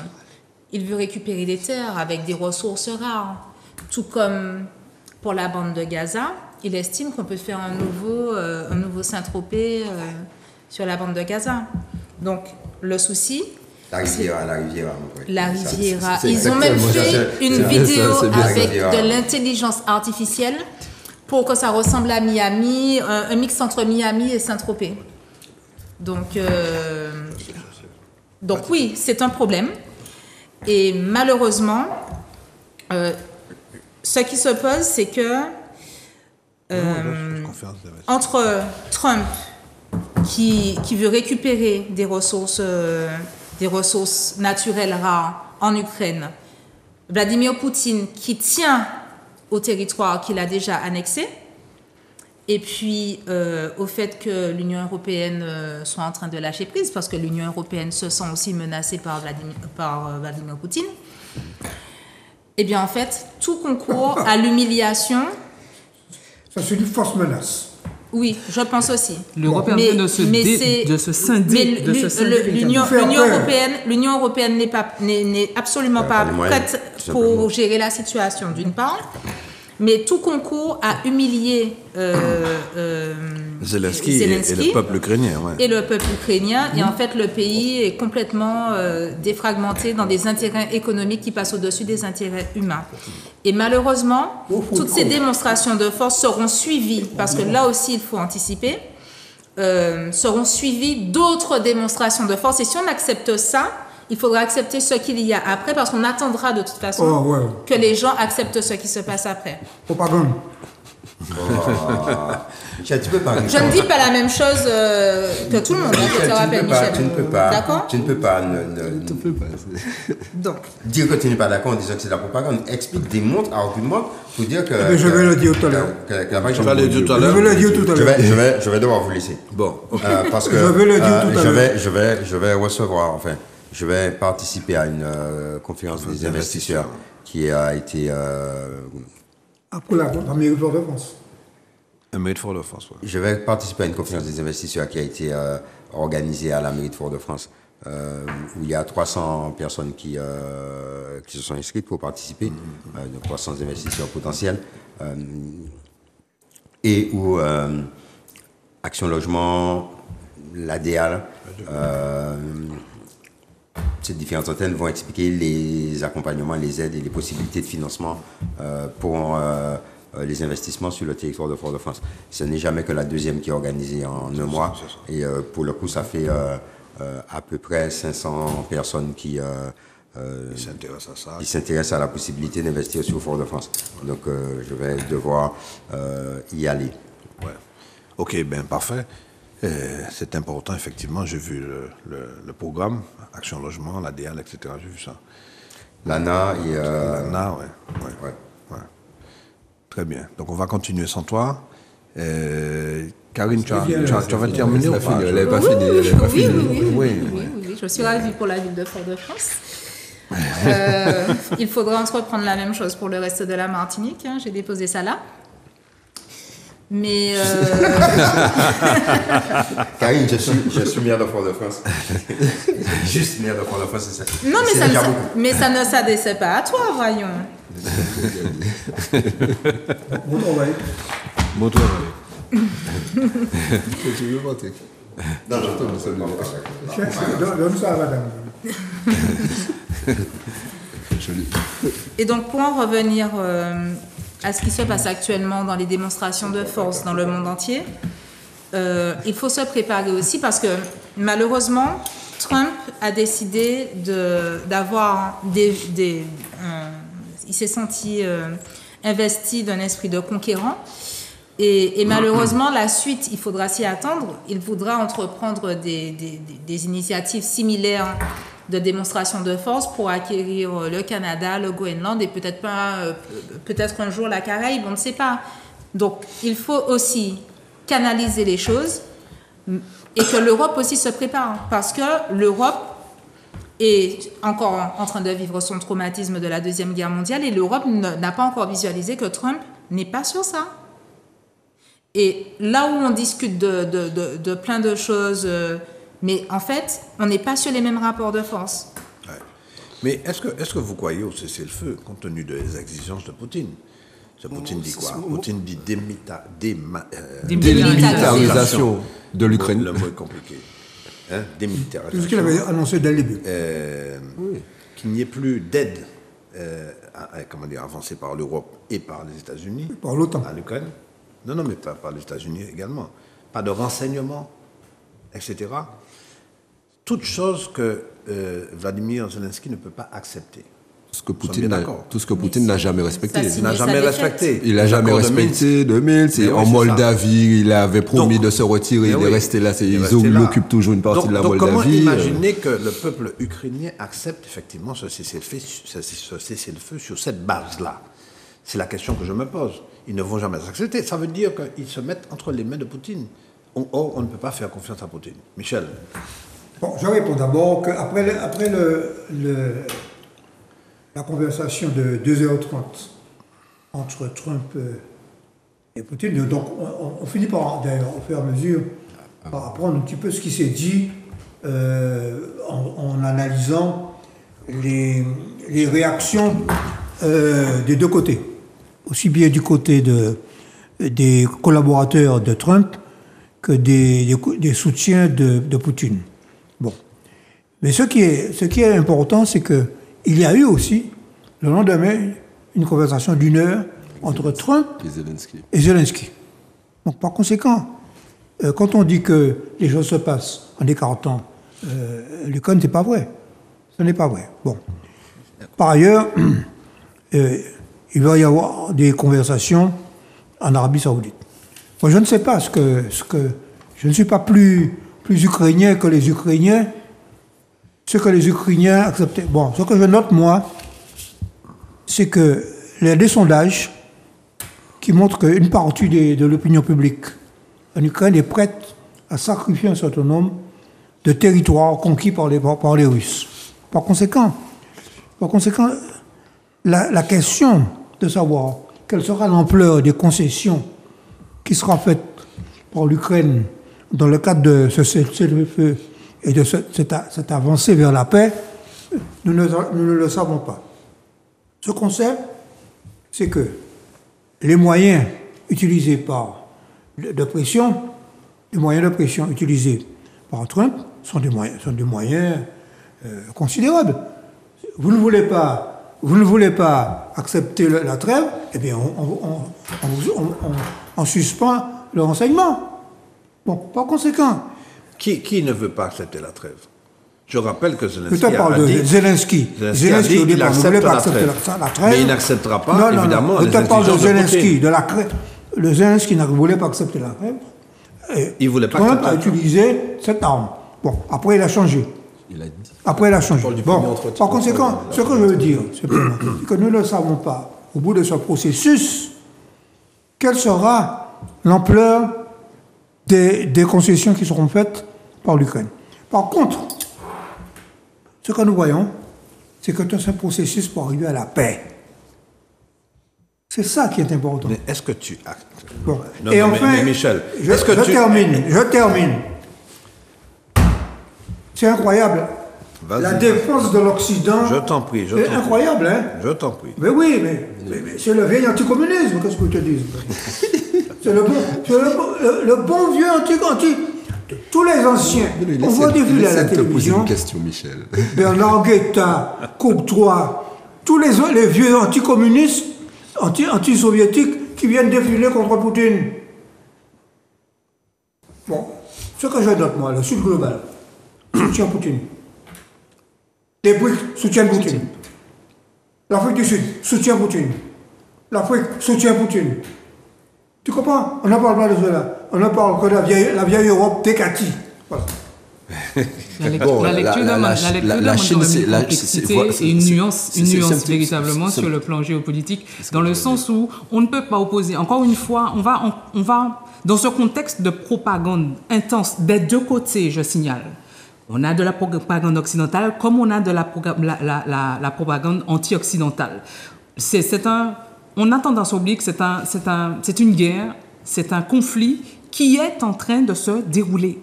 Il veut récupérer des terres avec des ressources rares, tout comme pour la bande de Gaza. Il estime qu'on peut faire un nouveau Saint-Tropez sur la bande de Gaza. Donc, le souci... La Riviera. La Riviera. Ils ont même fait une vidéo avec de l'intelligence artificielle pour que ça ressemble à Miami, un mix entre Miami et Saint-Tropez. Donc oui, c'est un problème. Et malheureusement, ce qui se pose, c'est que entre Trump, qui veut récupérer des ressources naturelles rares en Ukraine, Vladimir Poutine, qui tient au territoire qu'il a déjà annexé, et puis au fait que l'Union européenne soit en train de lâcher prise, parce que l'Union européenne se sent aussi menacée par Vladimir Poutine, eh bien en fait, tout concourt à l'humiliation. Ça, c'est une fausse menace. Oui, je pense aussi. L'Europe est en train de se scinder. L'Union européenne n'est absolument pas prête pour gérer la situation, d'une part. Mais tout concourt à humilier Zelensky et le peuple ukrainien. Ouais. Et le peuple ukrainien. Et en fait, le pays est complètement défragmenté dans des intérêts économiques qui passent au-dessus des intérêts humains. Et malheureusement, toutes ces démonstrations de force seront suivies, parce que là aussi, il faut anticiper, seront suivies d'autres démonstrations de force. Et si on accepte ça, il faudra accepter ce qu'il y a après, parce qu'on attendra de toute façon que les gens acceptent ce qui se passe après. Propagande. Michel, tu peux pas. Je ne dis pas la même chose que tout le monde, je te rappelle, Michel. Tu ne peux pas. D'accord ? Tu ne peux pas. Donc. Dire que tu n'es pas d'accord en disant que c'est de la propagande. Explique, démontre, argumente pour dire que. Mais je vais le dire tout à l'heure. Je vais le dire tout à l'heure. Je vais le dire tout à l'heure. Je vais devoir vous laisser. Bon. Parce que je vais le dire tout à l'heure. Je vais recevoir, enfin. Je vais participer à une conférence des investisseurs qui a été... Après la mairie de Fort-de-France. La mairie de Fort-de-France, oui. Je vais participer à une conférence des investisseurs qui a été organisée à la mairie de Fort-de-France, où il y a 300 personnes qui se sont inscrites pour participer, donc 300 investisseurs potentiels, et où Action Logement, l'ADEAL, ces différentes antennes vont expliquer les accompagnements, les aides et les possibilités de financement pour les investissements sur le territoire de Fort-de-France. Ce n'est jamais que la deuxième qui est organisée en un mois. Et pour le coup, ça fait à peu près 500 personnes qui s'intéressent à la possibilité d'investir sur Fort-de-France. Donc, je vais devoir y aller. Ouais. Ok, bien, parfait. C'est important, effectivement. J'ai vu le programme, Action Logement, l'ADL, etc. J'ai vu ça. L'ANA et... L'ANA, ouais. Très bien. Donc, on va continuer sans toi. Karine, tu vas terminer ou pas? Elle n'est pas finie. Oui. Je suis ravie pour la ville de Fort-de-France. Il faudra entreprendre la même chose pour le reste de la Martinique. Hein. J'ai déposé ça là. Mais Karine, je suis maire de Fort-de-France. Juste maire de Fort-de-France, c'est ça. Non, mais ça ne s'adressait pas à toi, voyons. Bon travail. Tu veux voter? Non, j'entends seulement. Donne ça à madame. Et donc, pour en revenir à ce qui se passe actuellement dans les démonstrations de force dans le monde entier, il faut se préparer aussi parce que malheureusement, Trump a décidé d'avoir il s'est senti investi d'un esprit de conquérant. Et malheureusement, la suite, il faudra s'y attendre. Il voudra entreprendre des initiatives similaires de démonstration de force pour acquérir le Canada, le Groenland et peut-être un jour la Caraïbe, on ne sait pas. Donc, il faut aussi canaliser les choses et que l'Europe aussi se prépare. Parce que l'Europe est encore en train de vivre son traumatisme de la Deuxième Guerre mondiale et l'Europe n'a pas encore visualisé que Trump n'est pas sur ça. Et là où on discute de plein de choses, mais en fait, on n'est pas sur les mêmes rapports de force. Ouais. Mais est-ce que vous croyez au cessez-le-feu, compte tenu des exigences de Poutine? Poutine dit quoi? Poutine dit démilitarisation de l'Ukraine. Le mot est compliqué. Hein? Démilitarisation. C'est ce qu'il avait annoncé dès le début. Oui. Qu'il n'y ait plus d'aide avancée par l'Europe et par les États-Unis. Par l'OTAN. À l'Ukraine. Non, mais pas par les États-Unis également. Pas de renseignements, etc. Toutes choses que Vladimir Zelensky ne peut pas accepter. Tout ce que Poutine n'a jamais respecté. Il n'a jamais respecté. Il n'a jamais respecté de Minsk. En Moldavie, il avait promis de se retirer, de rester là. Ils occupent toujours une partie de la Moldavie. Comment imaginer que le peuple ukrainien accepte effectivement ce cessez-le-feu sur cette base-là? C'est la question que je me pose. Ils ne vont jamais accepter. Ça veut dire qu'ils se mettent entre les mains de Poutine. Or, on ne peut pas faire confiance à Poutine. Michel. Bon, je réponds d'abord qu'après la conversation de 2h30 entre Trump et Poutine, donc on finit par, d'ailleurs, au fur et à mesure, par apprendre un petit peu ce qui s'est dit en analysant les réactions des deux côtés, aussi bien du côté des collaborateurs de Trump que des soutiens de Poutine. Bon. Mais ce qui est important, c'est qu'il y a eu aussi, le lendemain, une conversation d'1 heure entre Trump et Zelensky. Donc, par conséquent, quand on dit que les choses se passent en écartant l'Ukraine, c'est pas vrai. Ce n'est pas vrai. Bon. Par ailleurs, il va y avoir des conversations en Arabie Saoudite. Moi, je ne sais pas je ne suis pas plus ukrainien que les Ukrainiens. Ce que les Ukrainiens acceptaient. Bon, ce que je note, moi, c'est que il y a des sondages qui montrent qu'une partie de l'opinion publique en Ukraine est prête à sacrifier un certain nombre de territoires conquis par les Russes. Par conséquent, la question de savoir quelle sera l'ampleur des concessions qui sera faite par l'Ukraine dans le cadre de ce cessez-le-feu et de cette avancée vers la paix, nous ne le savons pas. Ce qu'on sait, c'est que les moyens utilisés de pression utilisés par Trump sont des moyens considérables. Vous ne voulez pas accepter la trêve, eh bien on suspend le renseignement. Bon, par conséquent. Qui ne veut pas accepter la trêve? Je rappelle que Zelensky a dit... Zelensky a dit qu'il accepte la trêve. Mais il n'acceptera pas, évidemment, les exigences de Zelensky, le Zelensky ne voulait pas accepter la trêve. Il voulait pas Trump a utilisé cette arme. Bon, après il a changé. Après il a changé. Bon, par conséquent, ce que je veux dire, c'est que nous ne savons pas, au bout de ce processus, quelle sera l'ampleur des concessions qui seront faites par l'Ukraine. Par contre, ce que nous voyons, c'est que tout ce processus pour arriver à la paix. C'est ça qui est important. Mais est-ce que tu actes? Bon. Non, et non, enfin, mais Michel, je termine. C'est incroyable. La défense de l'Occident. Je t'en prie. C'est incroyable, hein? Je t'en prie. Mais oui, mais c'est le vieil anticommunisme, qu'est-ce que je te dis? C'est le bon vieux anti. Tous les anciens. On voit défiler à la télévision. Une question, Michel. Bernard Guetta, Cocteau, tous les vieux anticommunistes, anti-soviétiques qui viennent défiler contre Poutine. Bon, ce que je note, moi, le Sud global soutient Poutine. Les BRICS soutiennent Poutine. L'Afrique du Sud soutient Poutine. L'Afrique soutient Poutine. Tu comprends? On ne parle pas de cela. On ne parle que de la vieille Europe décatie. Voilà. La lecture d'un complexité et une nuance véritablement sur le plan géopolitique, dans le sens où on ne peut pas opposer. Encore une fois, on va Dans ce contexte de propagande intense des deux côtés, je signale, on a de la propagande occidentale comme on a de la propagande anti-occidentale. On a tendance à oublier que c'est une guerre, c'est un conflit qui est en train de se dérouler.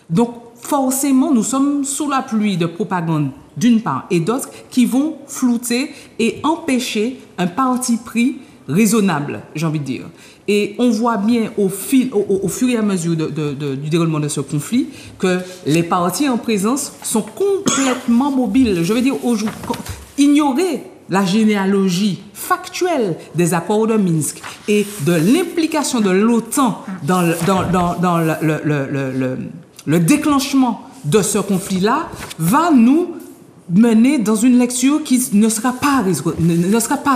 Donc, forcément, nous sommes sous la pluie de propagande d'une part et d'autre qui vont flouter et empêcher un parti pris raisonnable, j'ai envie de dire. Et on voit bien au fur et à mesure du déroulement de ce conflit que les partis en présence sont complètement mobiles. Je veux dire, ignorer la généalogie factuelle des accords de Minsk et de l'implication de l'OTAN dans le déclenchement de ce conflit-là va nous mener dans une lecture qui ne sera pas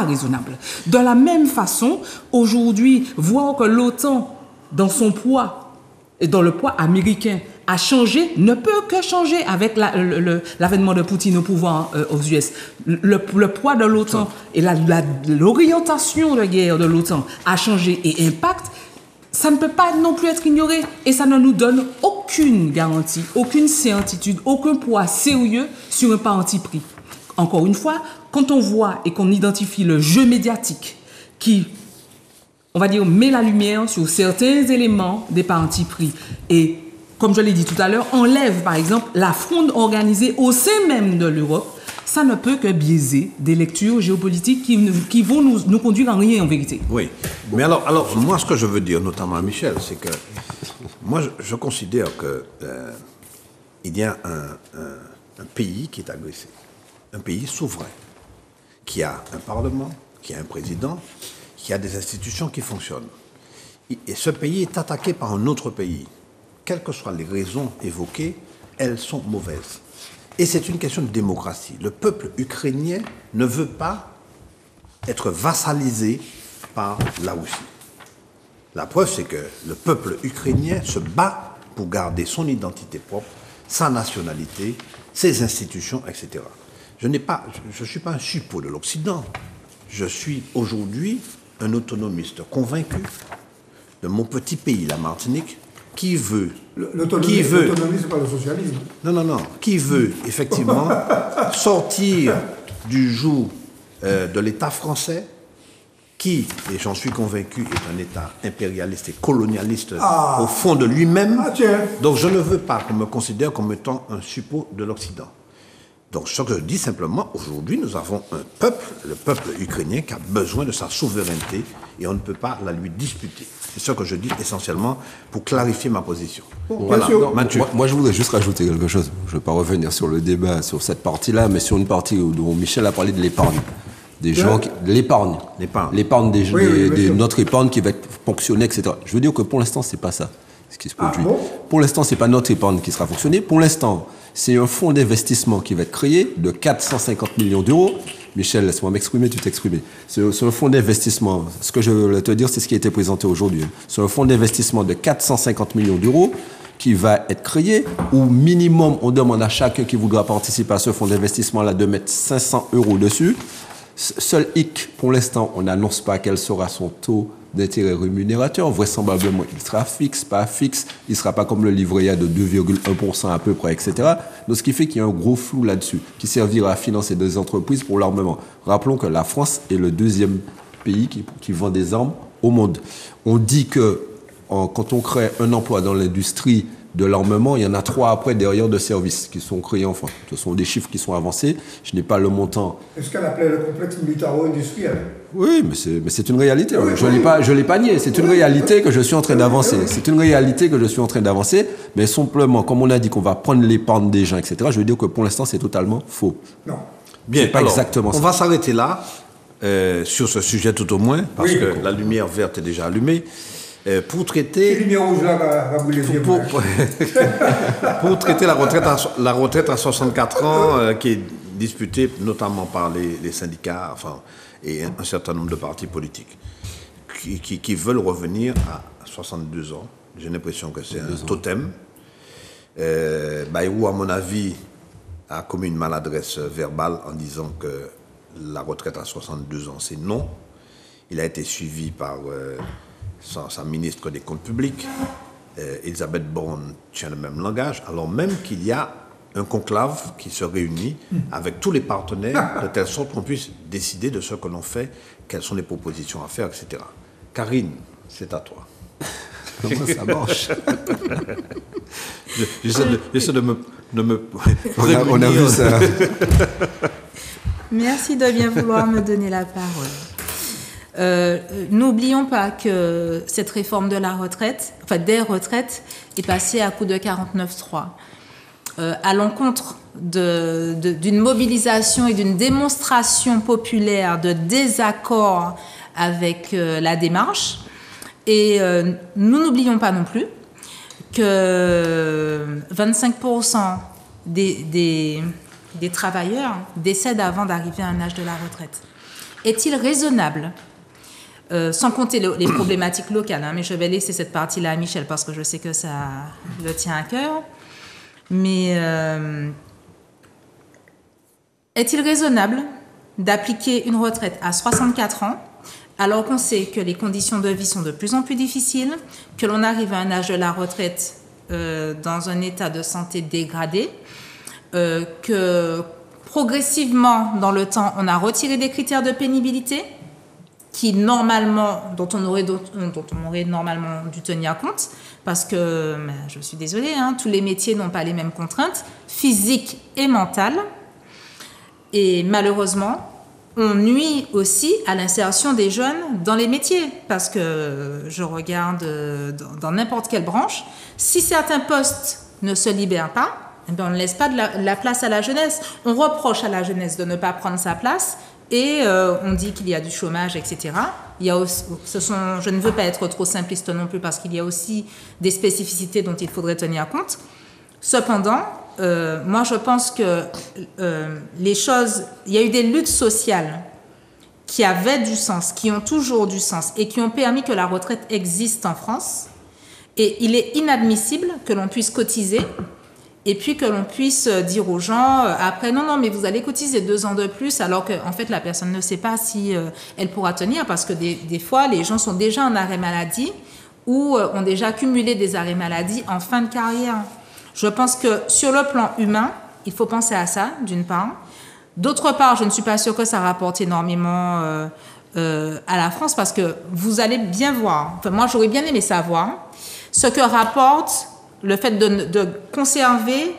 raisonnable. De la même façon, aujourd'hui, voir que l'OTAN, dans son poids et dans le poids américain, a changé, ne peut que changer avec l'avènement de Poutine au pouvoir aux US. Le poids de l'OTAN et l'orientation de guerre de l'OTAN a changé et impacte. Ça ne peut pas non plus être ignoré et ça ne nous donne aucune garantie, aucune certitude, aucun poids sérieux sur un parti pris. Encore une fois, quand on voit et qu'on identifie le jeu médiatique qui, on va dire, met la lumière sur certains éléments des partis pris et, comme je l'ai dit tout à l'heure, enlève par exemple la fronde organisée au sein même de l'Europe, ça ne peut que biaiser des lectures géopolitiques qui vont nous conduire en rien en vérité. Oui, mais alors moi ce que je veux dire notamment à Michel, c'est que moi je considère que il y a un pays qui est agressé, un pays souverain, qui a un parlement, qui a un président, qui a des institutions qui fonctionnent. Et ce pays est attaqué par un autre pays. Quelles que soient les raisons évoquées, elles sont mauvaises. Et c'est une question de démocratie. Le peuple ukrainien ne veut pas être vassalisé par la Russie. La preuve, c'est que le peuple ukrainien se bat pour garder son identité propre, sa nationalité, ses institutions, etc. Je ne suis pas un suppôt de l'Occident. Je suis aujourd'hui un autonomiste convaincu de mon petit pays, la Martinique, qui veut... L'autonomie, c'est pas le socialisme. Non. Qui veut, effectivement, sortir du joug de l'État français, qui, et j'en suis convaincu, est un État impérialiste et colonialiste au fond de lui-même. Donc je ne veux pas qu'on me considère comme étant un suppôt de l'Occident. Donc ce que je dis simplement, aujourd'hui, nous avons un peuple, le peuple ukrainien, qui a besoin de sa souveraineté et on ne peut pas la lui disputer. C'est ce que je dis essentiellement pour clarifier ma position. Voilà. Moi, je voudrais juste rajouter quelque chose. Je ne vais pas revenir sur le débat, sur cette partie-là, mais sur une partie où Michel a parlé de l'épargne. Des gens l'épargne. L'épargne notre épargne qui va être ponctionnée, etc. Je veux dire que pour l'instant, c'est pas ça ce qui se produit. Pour l'instant, c'est pas notre épargne qui sera fonctionnée. Pour l'instant, c'est un fonds d'investissement qui va être créé de 450 millions d'euros. Michel, laisse-moi m'exprimer, tu t'exprimes. C'est un fonds d'investissement. Ce que je voulais te dire, c'est ce qui a été présenté aujourd'hui. C'est un fonds d'investissement de 450 millions d'euros qui va être créé, où minimum, on demande à chacun qui voudra participer à ce fonds d'investissement-là de mettre 500 € dessus. Seul hic, pour l'instant, on n'annonce pas quel sera son taux d'intérêt rémunérateur. Vraisemblablement, il sera fixe, pas fixe. Il ne sera pas comme le livret A de 2,1% à peu près, etc. Donc, ce qui fait qu'il y a un gros flou là-dessus, qui servira à financer des entreprises pour l'armement. Rappelons que la France est le deuxième pays qui vend des armes au monde. On dit que quand on crée un emploi dans l'industrie de l'armement, il y en a 3 après derrière de services qui sont créés en France. Ce sont des chiffres qui sont avancés. Je n'ai pas le montant. Est-ce qu'elle appelait le complexe militaro-industriel? Oui, mais c'est une réalité. Oui, je l'ai pas nié. C'est une réalité que je suis en train d'avancer. C'est une réalité que je suis en train d'avancer. Mais simplement, comme on a dit qu'on va prendre l'épargne des gens, etc., je veux dire que pour l'instant, c'est totalement faux. Non. Bien, pas alors, exactement ça. On va s'arrêter là, sur ce sujet tout au moins, parce que la lumière verte est déjà allumée. Pour traiter pour traiter la retraite à 64 ans qui est disputée notamment par les syndicats et un certain nombre de partis politiques qui veulent revenir à 62 ans. J'ai l'impression que c'est un totem. Bayrou, à mon avis, a commis une maladresse verbale en disant que la retraite à 62 ans, c'est non. Il a été suivi par sa ministre des Comptes publics, Elisabeth Borne, tient le même langage, alors même qu'il y a un conclave qui se réunit avec tous les partenaires, de telle sorte qu'on puisse décider de ce que l'on fait, quelles sont les propositions à faire, etc. Karine, c'est à toi. Comment ça marche? J'essaie de me On a vu ça. Merci de bien vouloir me donner la parole. N'oublions pas que cette réforme de la retraite, enfin des retraites, est passée à coup de 49.3. À l'encontre d'une mobilisation et d'une démonstration populaire de désaccord avec la démarche. Et nous n'oublions pas non plus que 25% des travailleurs décèdent avant d'arriver à un âge de la retraite. Est-il raisonnable, sans compter les problématiques locales, mais je vais laisser cette partie-là à Michel parce que je sais que ça le tient à cœur, mais est-il raisonnable d'appliquer une retraite à 64 ans alors qu'on sait que les conditions de vie sont de plus en plus difficiles, que l'on arrive à un âge de la retraite dans un état de santé dégradé, que progressivement, dans le temps, on a retiré des critères de pénibilité dont on aurait normalement dû tenir compte, parce que, je suis désolée, tous les métiers n'ont pas les mêmes contraintes, physiques et mentales, et malheureusement, on nuit aussi à l'insertion des jeunes dans les métiers, parce que je regarde dans n'importe quelle branche, si certains postes ne se libèrent pas, on ne laisse pas de la place à la jeunesse. On reproche à la jeunesse de ne pas prendre sa place et on dit qu'il y a du chômage, etc. Il y a aussi, je ne veux pas être trop simpliste non plus parce qu'il y a aussi des spécificités dont il faudrait tenir compte. Cependant, moi je pense que il y a eu des luttes sociales qui avaient du sens, qui ont toujours du sens et qui ont permis que la retraite existe en France. Et il est inadmissible que l'on puisse cotiser et puis que l'on puisse dire aux gens après non mais vous allez cotiser 2 ans de plus alors qu'en fait la personne ne sait pas si elle pourra tenir parce que des fois les gens sont déjà en arrêt maladie ou ont déjà cumulé des arrêts maladie en fin de carrière. Je pense que sur le plan humain, il faut penser à ça d'une part. D'autre part, je ne suis pas sûre que ça rapporte énormément à la France parce que vous allez bien voir, enfin moi j'aurais bien aimé savoir ce que rapporte le fait de conserver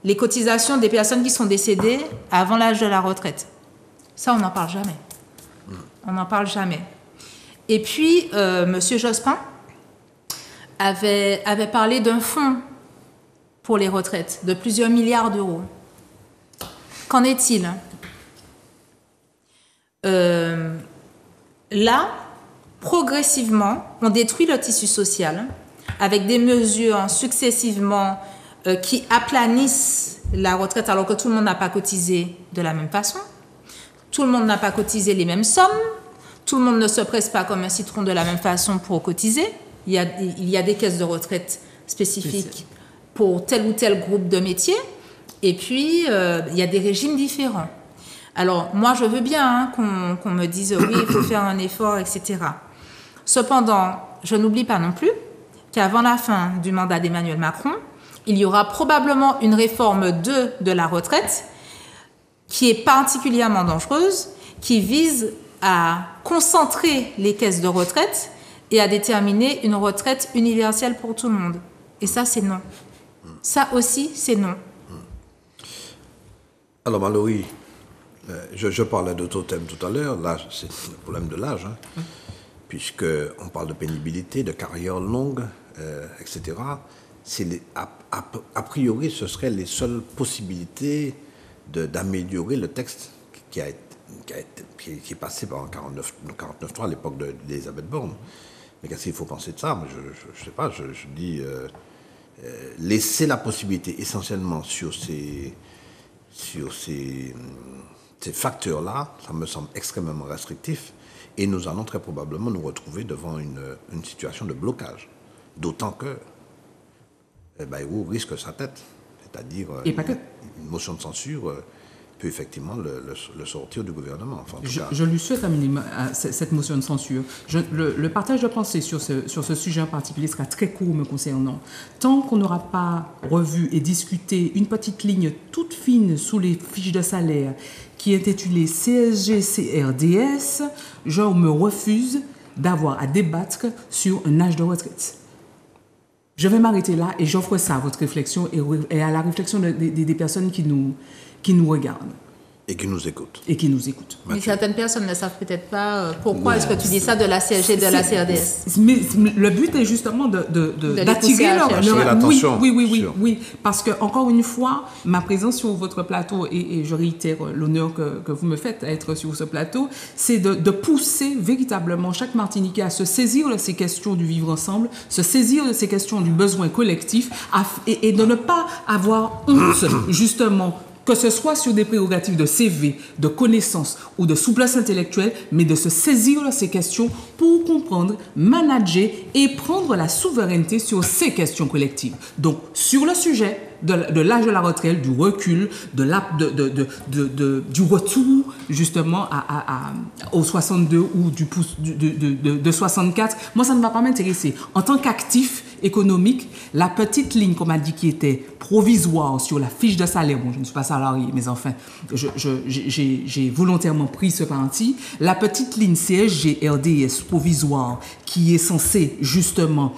les cotisations des personnes qui sont décédées avant l'âge de la retraite. Ça, on n'en parle jamais. On n'en parle jamais. Et puis, M. Jospin avait parlé d'un fonds pour les retraites de plusieurs milliards d'euros. Qu'en est-il ? Là, progressivement, on détruit le tissu social avec des mesures successivement qui aplanissent la retraite alors que tout le monde n'a pas cotisé de la même façon. Tout le monde n'a pas cotisé les mêmes sommes. Tout le monde ne se presse pas comme un citron de la même façon pour cotiser. Il y a des caisses de retraite spécifiques pour tel ou tel groupe de métiers. Et puis, il y a des régimes différents. Alors, moi, je veux bien qu'on me dise, oui, il faut faire un effort, etc. Cependant, je n'oublie pas non plus qu'avant la fin du mandat d'Emmanuel Macron, il y aura probablement une réforme 2 de la retraite qui est particulièrement dangereuse, qui vise à concentrer les caisses de retraite et à déterminer une retraite universelle pour tout le monde. Et ça, c'est non. Ça aussi, c'est non. Alors, Mallory, je parlais de totem tout à l'heure. L'âge, c'est le problème de l'âge, puisqu'on parle de pénibilité, de carrière longue, etc. A priori, ce seraient les seules possibilités d'améliorer le texte qui est passé par 49.3 à l'époque d'Elisabeth Borne. Mais qu'est-ce qu'il faut penser de ça? Moi, je ne sais pas, je dis laisser la possibilité essentiellement sur ces facteurs-là, ça me semble extrêmement restrictif et nous allons très probablement nous retrouver devant une situation de blocage. D'autant que Bayrou risque sa tête, c'est-à-dire une motion de censure peut effectivement le sortir du gouvernement. Enfin, je lui souhaite un minimum cette motion de censure. Le partage de pensée sur ce sujet en particulier sera très court me concernant. Tant qu'on n'aura pas revu et discuté une petite ligne toute fine sous les fiches de salaire qui est intitulée CSG-CRDS, je me refuse d'avoir à débattre sur un âge de retraite. Je vais m'arrêter là et j'offre ça à votre réflexion et à la réflexion des personnes qui nous regardent. Et qui nous écoutent. Mais certaines personnes ne savent peut-être pas pourquoi est-ce que tu dis ça de la CSG et de la CRDS. Mais le but est justement d'attirer leur attention. Oui. Parce que, encore une fois, ma présence sur votre plateau, et je réitère l'honneur que vous me faites à être sur ce plateau, c'est de pousser véritablement chaque Martiniquais à se saisir de ces questions du vivre ensemble, se saisir de ces questions du besoin collectif et de ne pas avoir honte, justement, que ce soit sur des prérogatives de CV, de connaissances ou de souplesse intellectuelle, mais de se saisir de ces questions pour comprendre, manager et prendre la souveraineté sur ces questions collectives. Donc, sur le sujet de l'âge de la retraite, du recul, du retour justement au 62 ou de 64, moi ça ne va pas m'intéresser. En tant qu'actif économique, la petite ligne qu'on m'a dit qui était provisoire sur la fiche de salaire, bon je ne suis pas salarié, mais enfin j'ai volontairement pris ce parti, la petite ligne CSG-RDS provisoire qui est censée justement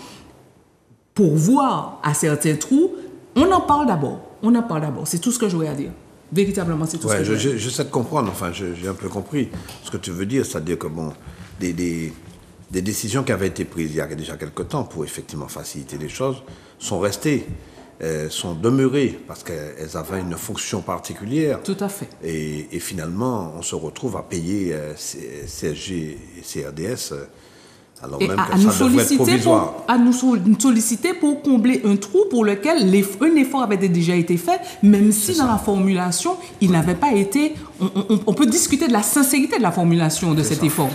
pourvoir à certains trous, on en parle d'abord. C'est tout ce que j'aurais à dire. Véritablement, c'est tout ce que j'aurais à dire. J'essaie de comprendre, enfin, j'ai un peu compris ce que tu veux dire. C'est-à-dire que, bon, des décisions qui avaient été prises il y a déjà quelque temps pour effectivement faciliter les choses sont restées, sont demeurées parce qu'elles avaient une fonction particulière. Tout à fait. Et finalement, on se retrouve à payer CSG et CRDS alors même que ça devrait être provisoire. À nous solliciter pour combler un trou pour lequel un effort avait déjà été fait, même si dans la formulation, il n'avait pas été... On peut discuter de la sincérité de la formulation de cet effort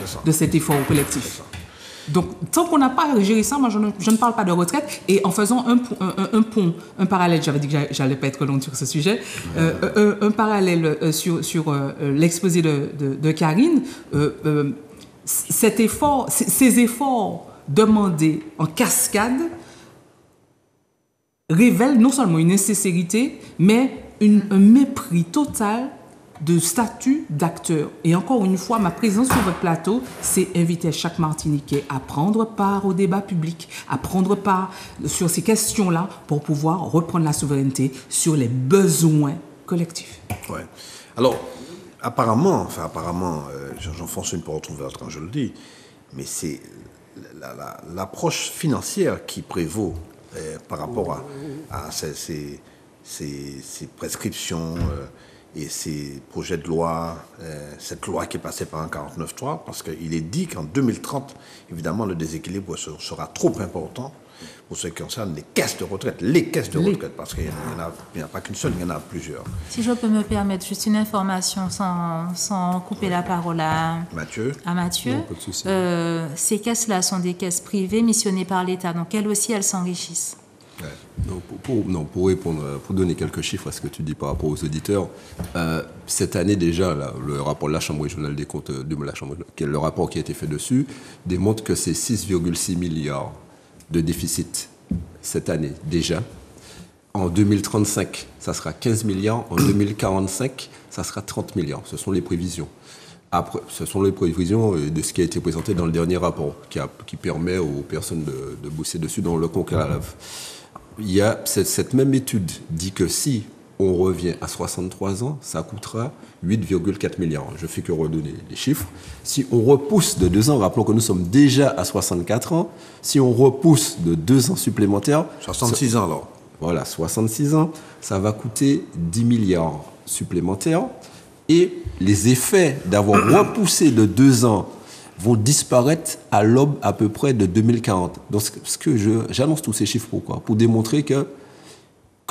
collectif. Donc, tant qu'on n'a pas géré ça, moi, je ne parle pas de retraite. Et en faisant un parallèle, j'avais dit que j'allais pas être long sur ce sujet, un parallèle sur l'exposé de Karine, ces efforts demandés en cascade révèlent non seulement une insincérité, mais un mépris total de statut d'acteur. Et encore une fois, ma présence sur votre plateau, c'est inviter chaque Martiniquais à prendre part au débat public, à prendre part sur ces questions-là pour pouvoir reprendre la souveraineté sur les besoins collectifs. Ouais. Alors, apparemment, j'enfonce une porte ouverte quand je le dis, mais c'est l'approche financière qui prévaut par rapport à ces prescriptions et ces projets de loi, cette loi qui est passée par un 49.3, parce qu'il est dit qu'en 2030, évidemment, le déséquilibre sera trop important pour ce qui concerne les caisses de retraite, parce qu'il n'y en a pas qu'une seule, il y en a plusieurs. Si je peux me permettre juste une information sans couper la parole à Mathieu. Non, pas de souci. Ces caisses-là sont des caisses privées missionnées par l'État, donc elles aussi, elles s'enrichissent. Ouais. Pour répondre, pour donner quelques chiffres à ce que tu dis par rapport aux auditeurs, cette année déjà, là, le rapport de la Chambre régionale des comptes, le rapport qui a été fait dessus, démontre que c'est 6,6 milliards de déficit cette année déjà. En 2035, ça sera 15 milliards. En 2045, ça sera 30 milliards. Ce sont les prévisions. Après, ce sont les prévisions de ce qui a été présenté dans le dernier rapport, qui permet aux personnes de bosser dessus dans le conclave. Il y a cette même étude dit que si on revient à 63 ans, ça coûtera 8,4 milliards. Je fais que redonner les chiffres. Si on repousse de 2 ans, rappelons que nous sommes déjà à 64 ans, si on repousse de 2 ans supplémentaires... 66 ans alors. Voilà, 66 ans, ça va coûter 10 milliards supplémentaires. Et les effets d'avoir repoussé de 2 ans vont disparaître à l'aube à peu près de 2040. Donc, j'annonce tous ces chiffres, pourquoi ? Pour démontrer que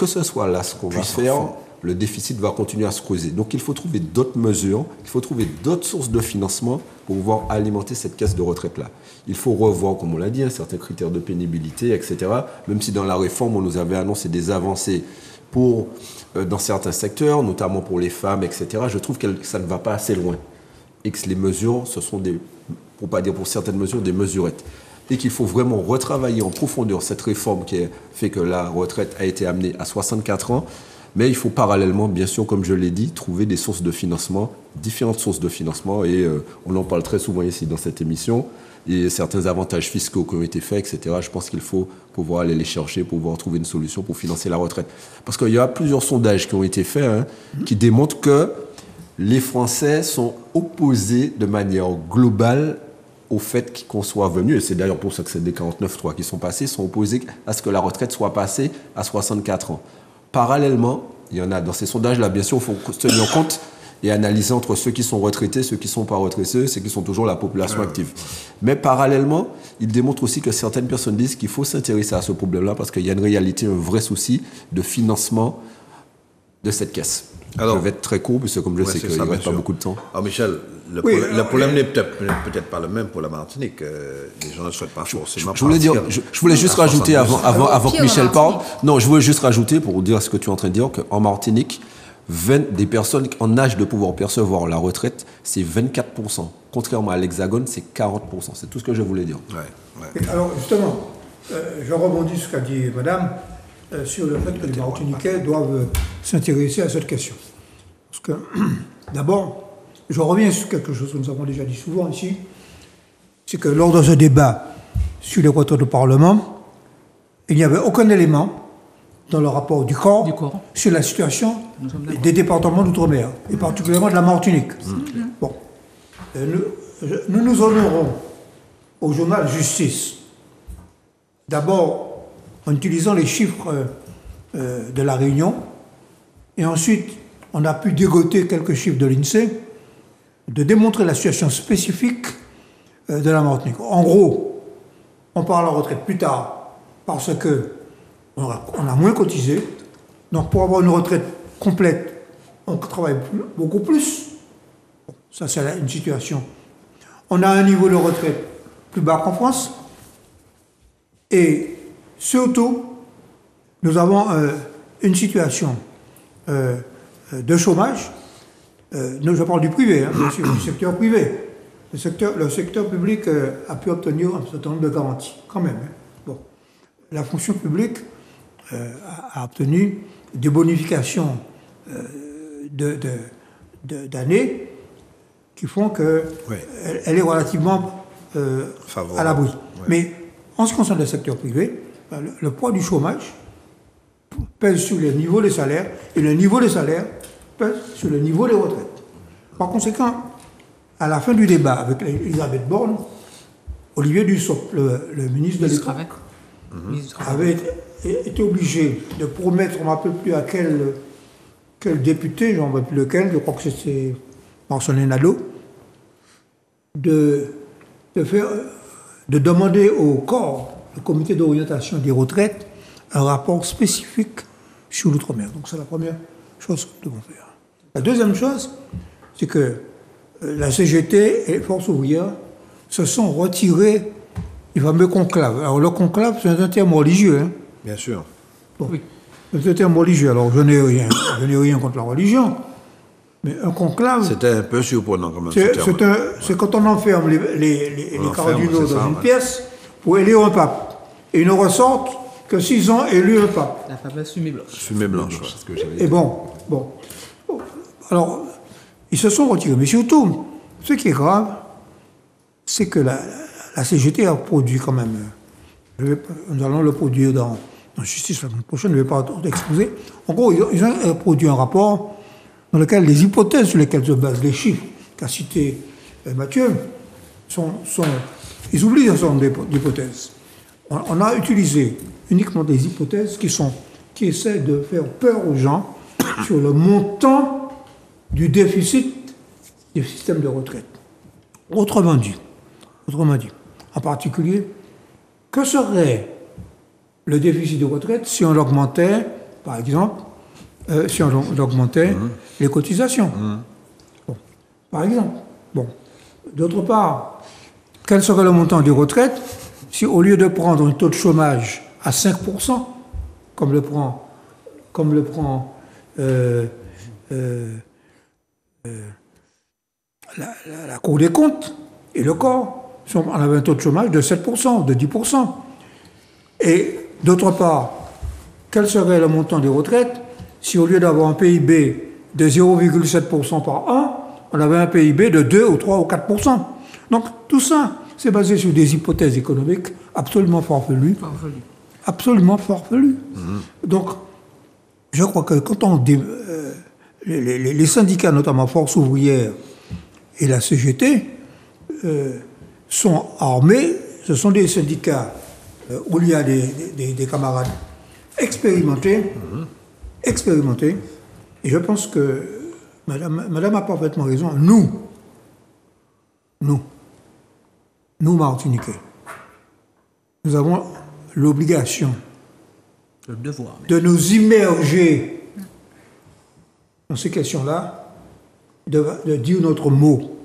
ce soit là ce qu'on va faire, le déficit va continuer à se creuser. Donc il faut trouver d'autres mesures, il faut trouver d'autres sources de financement pour pouvoir alimenter cette caisse de retraite-là. Il faut revoir, comme on l'a dit, certains critères de pénibilité, etc. Même si dans la réforme, on nous avait annoncé des avancées dans certains secteurs, notamment pour les femmes, etc. Je trouve que ça ne va pas assez loin. Et que les mesures, ce sont pour pas dire pour certaines mesures, des mesurettes. Et qu'il faut vraiment retravailler en profondeur cette réforme qui a fait que la retraite a été amenée à 64 ans. Mais il faut parallèlement, bien sûr, comme je l'ai dit, trouver des sources de financement, différentes sources de financement. Et on en parle très souvent ici dans cette émission. Et certains avantages fiscaux qui ont été faits, etc. Je pense qu'il faut pouvoir aller les chercher, pouvoir trouver une solution pour financer la retraite. Parce qu'il y a plusieurs sondages qui ont été faits qui démontrent que les Français sont opposés de manière globale au fait qu'on soit venu, et c'est d'ailleurs pour ça que c'est des 49.3 qui sont passés, sont opposés à ce que la retraite soit passée à 64 ans. Parallèlement, il y en a dans ces sondages-là, bien sûr, il faut se tenir compte et analyser entre ceux qui sont retraités, ceux qui ne sont pas retraités, ceux qui sont toujours la population active. Mais parallèlement, il démontre aussi que certaines personnes disent qu'il faut s'intéresser à ce problème-là parce qu'il y a une réalité, un vrai souci de financement de cette caisse. Alors, je vais être très court, parce que comme je sais qu'il n'y reste pas beaucoup de temps. Alors Michel, le problème n'est peut-être pas le même pour la Martinique. Les gens ne souhaitent pas forcément je voulais juste rajouter, avant que Michel parle, non, je voulais juste rajouter pour dire ce que tu es en train de dire, qu'en Martinique, des personnes en âge de pouvoir percevoir la retraite, c'est 24%. Contrairement à l'Hexagone, c'est 40%. C'est tout ce que je voulais dire. Ouais. Alors justement, je rebondis sur ce qu'a dit madame, sur le fait que les Martiniquais doivent s'intéresser à cette question. Parce que, d'abord, je reviens sur quelque chose que nous avons déjà dit souvent ici, c'est que lors de ce débat sur les retraites au Parlement, il n'y avait aucun élément dans le rapport du corps sur la situation des départements d'outre-mer, et particulièrement de la Martinique. Bon. Nous nous honorons au journal Justice, d'abord en utilisant les chiffres de la Réunion, et ensuite on a pu dégoter quelques chiffres de l'INSEE, de démontrer la situation spécifique de la Martinique. En gros, on part à la retraite plus tard parce que on a moins cotisé. Donc pour avoir une retraite complète, on travaille beaucoup plus. Bon, ça c'est une situation. On a un niveau de retraite plus bas qu'en France. Et surtout, nous avons une situation de chômage. Je parle du privé, bien sûr, du secteur privé. Le secteur public a pu obtenir un certain nombre de garanties, quand même. Bon. La fonction publique a obtenu des bonifications d'années qui font qu'elle est relativement à l'abri. Ouais. Mais en ce qui concerne le secteur privé, le poids du chômage pèse sur le niveau des salaires et le niveau des salaires pèse sur le niveau des retraites. Par conséquent, à la fin du débat avec Elisabeth Borne, Olivier Dussopt, le ministre de l'État, avait été obligé de promettre, on ne me rappelle plus à quel député, je ne me rappelle plus lequel, je crois que c'était Marcelin Nadeau, de demander au corps, le comité d'orientation des retraites, un rapport spécifique sur l'outre-mer. Donc c'est la première chose que nous devons faire. La deuxième chose, c'est que la CGT et les forces ouvrières se sont retirés du fameux conclave. Alors le conclave, c'est un terme religieux. Bien sûr. Bon. Oui. C'est un terme religieux. Alors je n'ai rien contre la religion. Mais un conclave... C'était un peu surprenant quand même. C'est quand on enferme les cardinaux dans une pièce pour élire un pape. Et ils ne ressortent que s'ils ont élu un pape. La fameuse fumée blanche. Fumée blanche, c'est ce que j'avais dit. Et bon. Alors, ils se sont retirés. Mais surtout, ce qui est grave, c'est que la CGT a produit quand même... Nous allons le produire dans Justice la semaine prochaine, je ne vais pas exposer. En gros, ils ont produit un rapport dans lequel les hypothèses sur lesquelles se basent les chiffres qu'a cité Mathieu, ils oublient un certain nombre d'hypothèses. On a utilisé uniquement des hypothèses qui essaient de faire peur aux gens sur le montant du déficit du système de retraite. Autrement dit, en particulier, que serait le déficit de retraite si on l'augmentait, par exemple, si on augmentait les cotisations. Bon, par exemple. Bon. D'autre part, quel serait le montant des retraites si, au lieu de prendre un taux de chômage à 5%, comme le prend la Cour des comptes et le corps, on avait un taux de chômage de 7%, de 10%. Et d'autre part, quel serait le montant des retraites si, au lieu d'avoir un PIB de 0,7% par an, on avait un PIB de 2 ou 3 ou 4%. Donc tout ça, c'est basé sur des hypothèses économiques absolument farfelues. Absolument farfelues. Donc, je crois que quand les syndicats, notamment Force ouvrière et la CGT, sont armés, ce sont des syndicats où il y a des camarades expérimentés, et je pense que Madame a parfaitement raison. Nous, Martiniquais, nous avons l'obligation le devoir de nous immerger dans ces questions-là, de dire notre mot.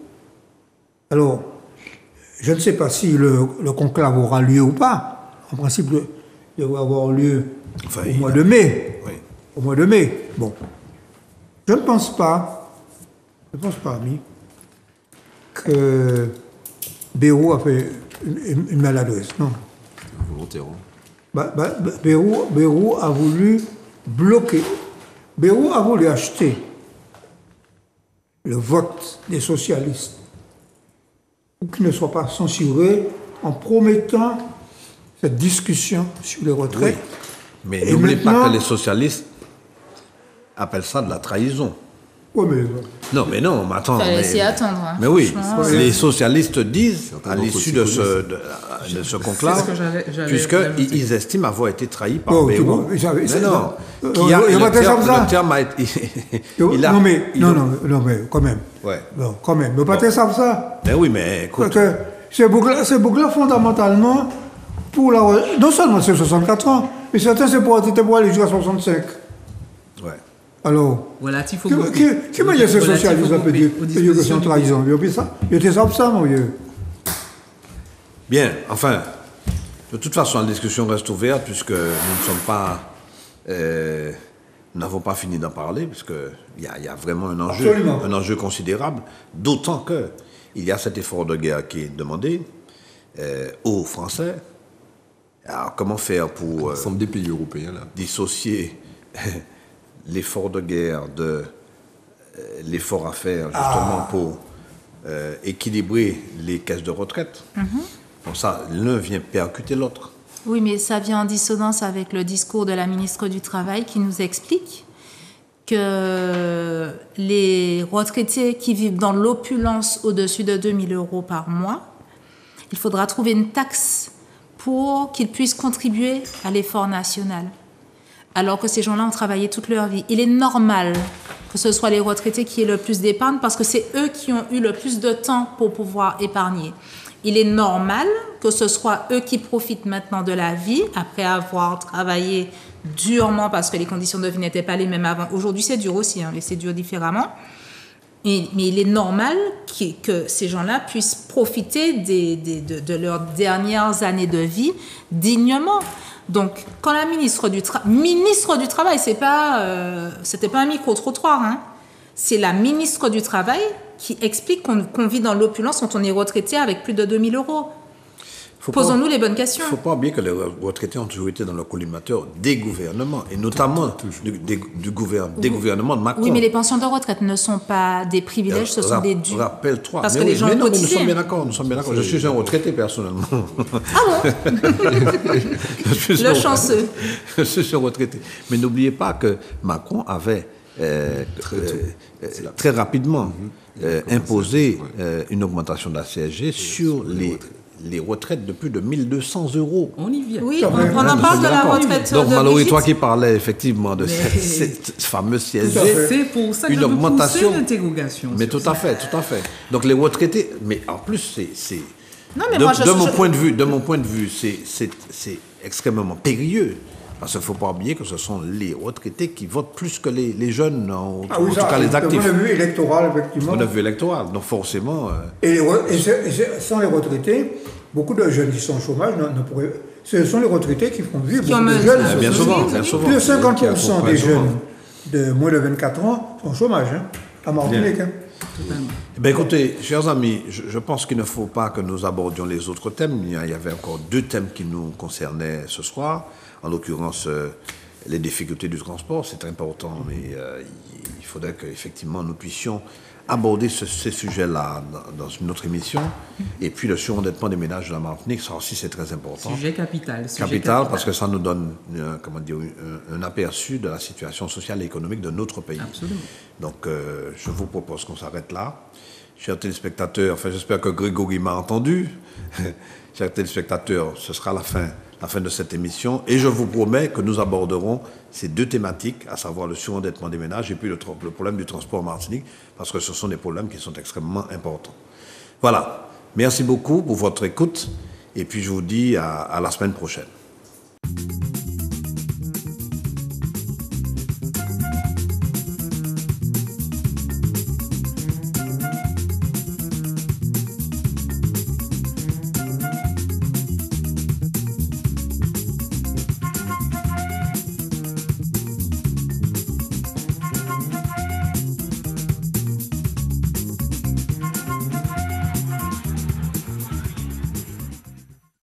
Alors, je ne sais pas si le conclave aura lieu ou pas. En principe, il devrait avoir lieu au mois de mai. Oui. Au mois de mai. Bon. Je ne pense pas, ami, que Bayrou a fait une maladresse. Non. Volontairement. Bayrou a voulu bloquer. Bayrou a voulu acheter le vote des socialistes pour qu'il ne soit pas censuré en promettant cette discussion sur les retraites. Oui. Mais n'oubliez pas que les socialistes appellent ça de la trahison. Oui, mais... Non, mais attends. Il fallait s'y attendre. Hein. Mais oui, les socialistes disent, à l'issue de ce conclave, puisqu'ils estiment avoir été trahis par Bayrou. Mais non, le terme a été... Non, mais quand même. Ouais. Non, quand même. Mais pas très savent ça. Mais oui, mais écoute... Ces boucles-là, fondamentalement, non seulement c'est 64 ans, mais certains, c'est pour aller jusqu'à 65. Ouais. Alors, relatif au qui m'a dit ces socialistes peut dire que c'est une trahison? Il était ça, mon vieux. Bien, enfin, de toute façon, la discussion reste ouverte puisque nous ne sommes pas... nous n'avons pas fini d'en parler puisqu'il y a vraiment un enjeu considérable, d'autant qu'il y a cet effort de guerre qui est demandé aux Français. Alors, comment faire pour l'ensemble des pays européens là, dissocier l'effort de guerre de l'effort à faire justement pour équilibrer les caisses de retraite? Comme ça, l'un vient percuter l'autre. Oui, mais ça vient en dissonance avec le discours de la ministre du Travail qui nous explique que les retraités qui vivent dans l'opulence au-dessus de 2 000 € par mois, il faudra trouver une taxe pour qu'ils puissent contribuer à l'effort national. Alors que ces gens-là ont travaillé toute leur vie. Il est normal que ce soit les retraités qui aient le plus d'épargne parce que c'est eux qui ont eu le plus de temps pour pouvoir épargner. Il est normal que ce soit eux qui profitent maintenant de la vie après avoir travaillé durement parce que les conditions de vie n'étaient pas les mêmes avant. Aujourd'hui, c'est dur aussi, mais c'est dur différemment. Mais il est normal que ces gens-là puissent profiter de leurs dernières années de vie dignement. Donc, quand la ministre du Travail, c'était pas un micro-trottoir, hein. C'est la ministre du Travail qui explique qu'on vit dans l'opulence quand on est retraité avec plus de 2 000 €. Posons-nous les bonnes questions. Il ne faut pas oublier que les retraités ont toujours été dans le collimateur des gouvernements, et notamment des gouvernements de Macron. Oui, mais les pensions de retraite ne sont pas des privilèges, ce sont des dus. Rappelle-toi. Parce que les gens cotisent. Nous sommes bien d'accord. Je suis un retraité, personnellement. Ah bon? Le chanceux. Je suis un retraité. Mais n'oubliez pas que Macron avait très rapidement imposé une augmentation de la CSG sur les retraites de plus de 1 200 €. On y vient. Oui, on en parle de la retraite. Donc, Mallory, toi qui parlais effectivement de cette fameuse CSG, c'est pour ça que une augmentation. L'interrogation. Mais tout à fait. Donc, les retraités, mais en plus, de mon point de vue, c'est extrêmement périlleux. Parce qu'il ne faut pas oublier que ce sont les retraités qui votent plus que les jeunes, en tout ça, cas les actifs. Du point de vue électoral, effectivement. Du point de vue électoral, donc forcément... Et sans les retraités, beaucoup de jeunes qui sont au chômage ne pourraient... Ce sont les retraités qui font vivre beaucoup de jeunes. Bien souvent. Plus de 50% des jeunes de moins de 24 ans sont au chômage, à Martinique. Ben écoutez, chers amis, je pense qu'il ne faut pas que nous abordions les autres thèmes. Il y avait encore 2 thèmes qui nous concernaient ce soir. En l'occurrence, les difficultés du transport, c'est important, mais il faudrait qu'effectivement nous puissions aborder ces sujets-là dans une autre émission. Et puis le surendettement des ménages de la Martinique, ça aussi c'est très important. Sujet capital. Capital, parce que ça nous donne un aperçu de la situation sociale et économique de notre pays. Absolument. Donc je vous propose qu'on s'arrête là. Chers téléspectateurs, j'espère que Grégory m'a entendu. Chers téléspectateurs, ce sera la fin de cette émission. Et je vous promets que nous aborderons ces 2 thématiques, à savoir le surendettement des ménages et puis le problème du transport en Martinique, parce que ce sont des problèmes qui sont extrêmement importants. Voilà. Merci beaucoup pour votre écoute. Et puis je vous dis à la semaine prochaine.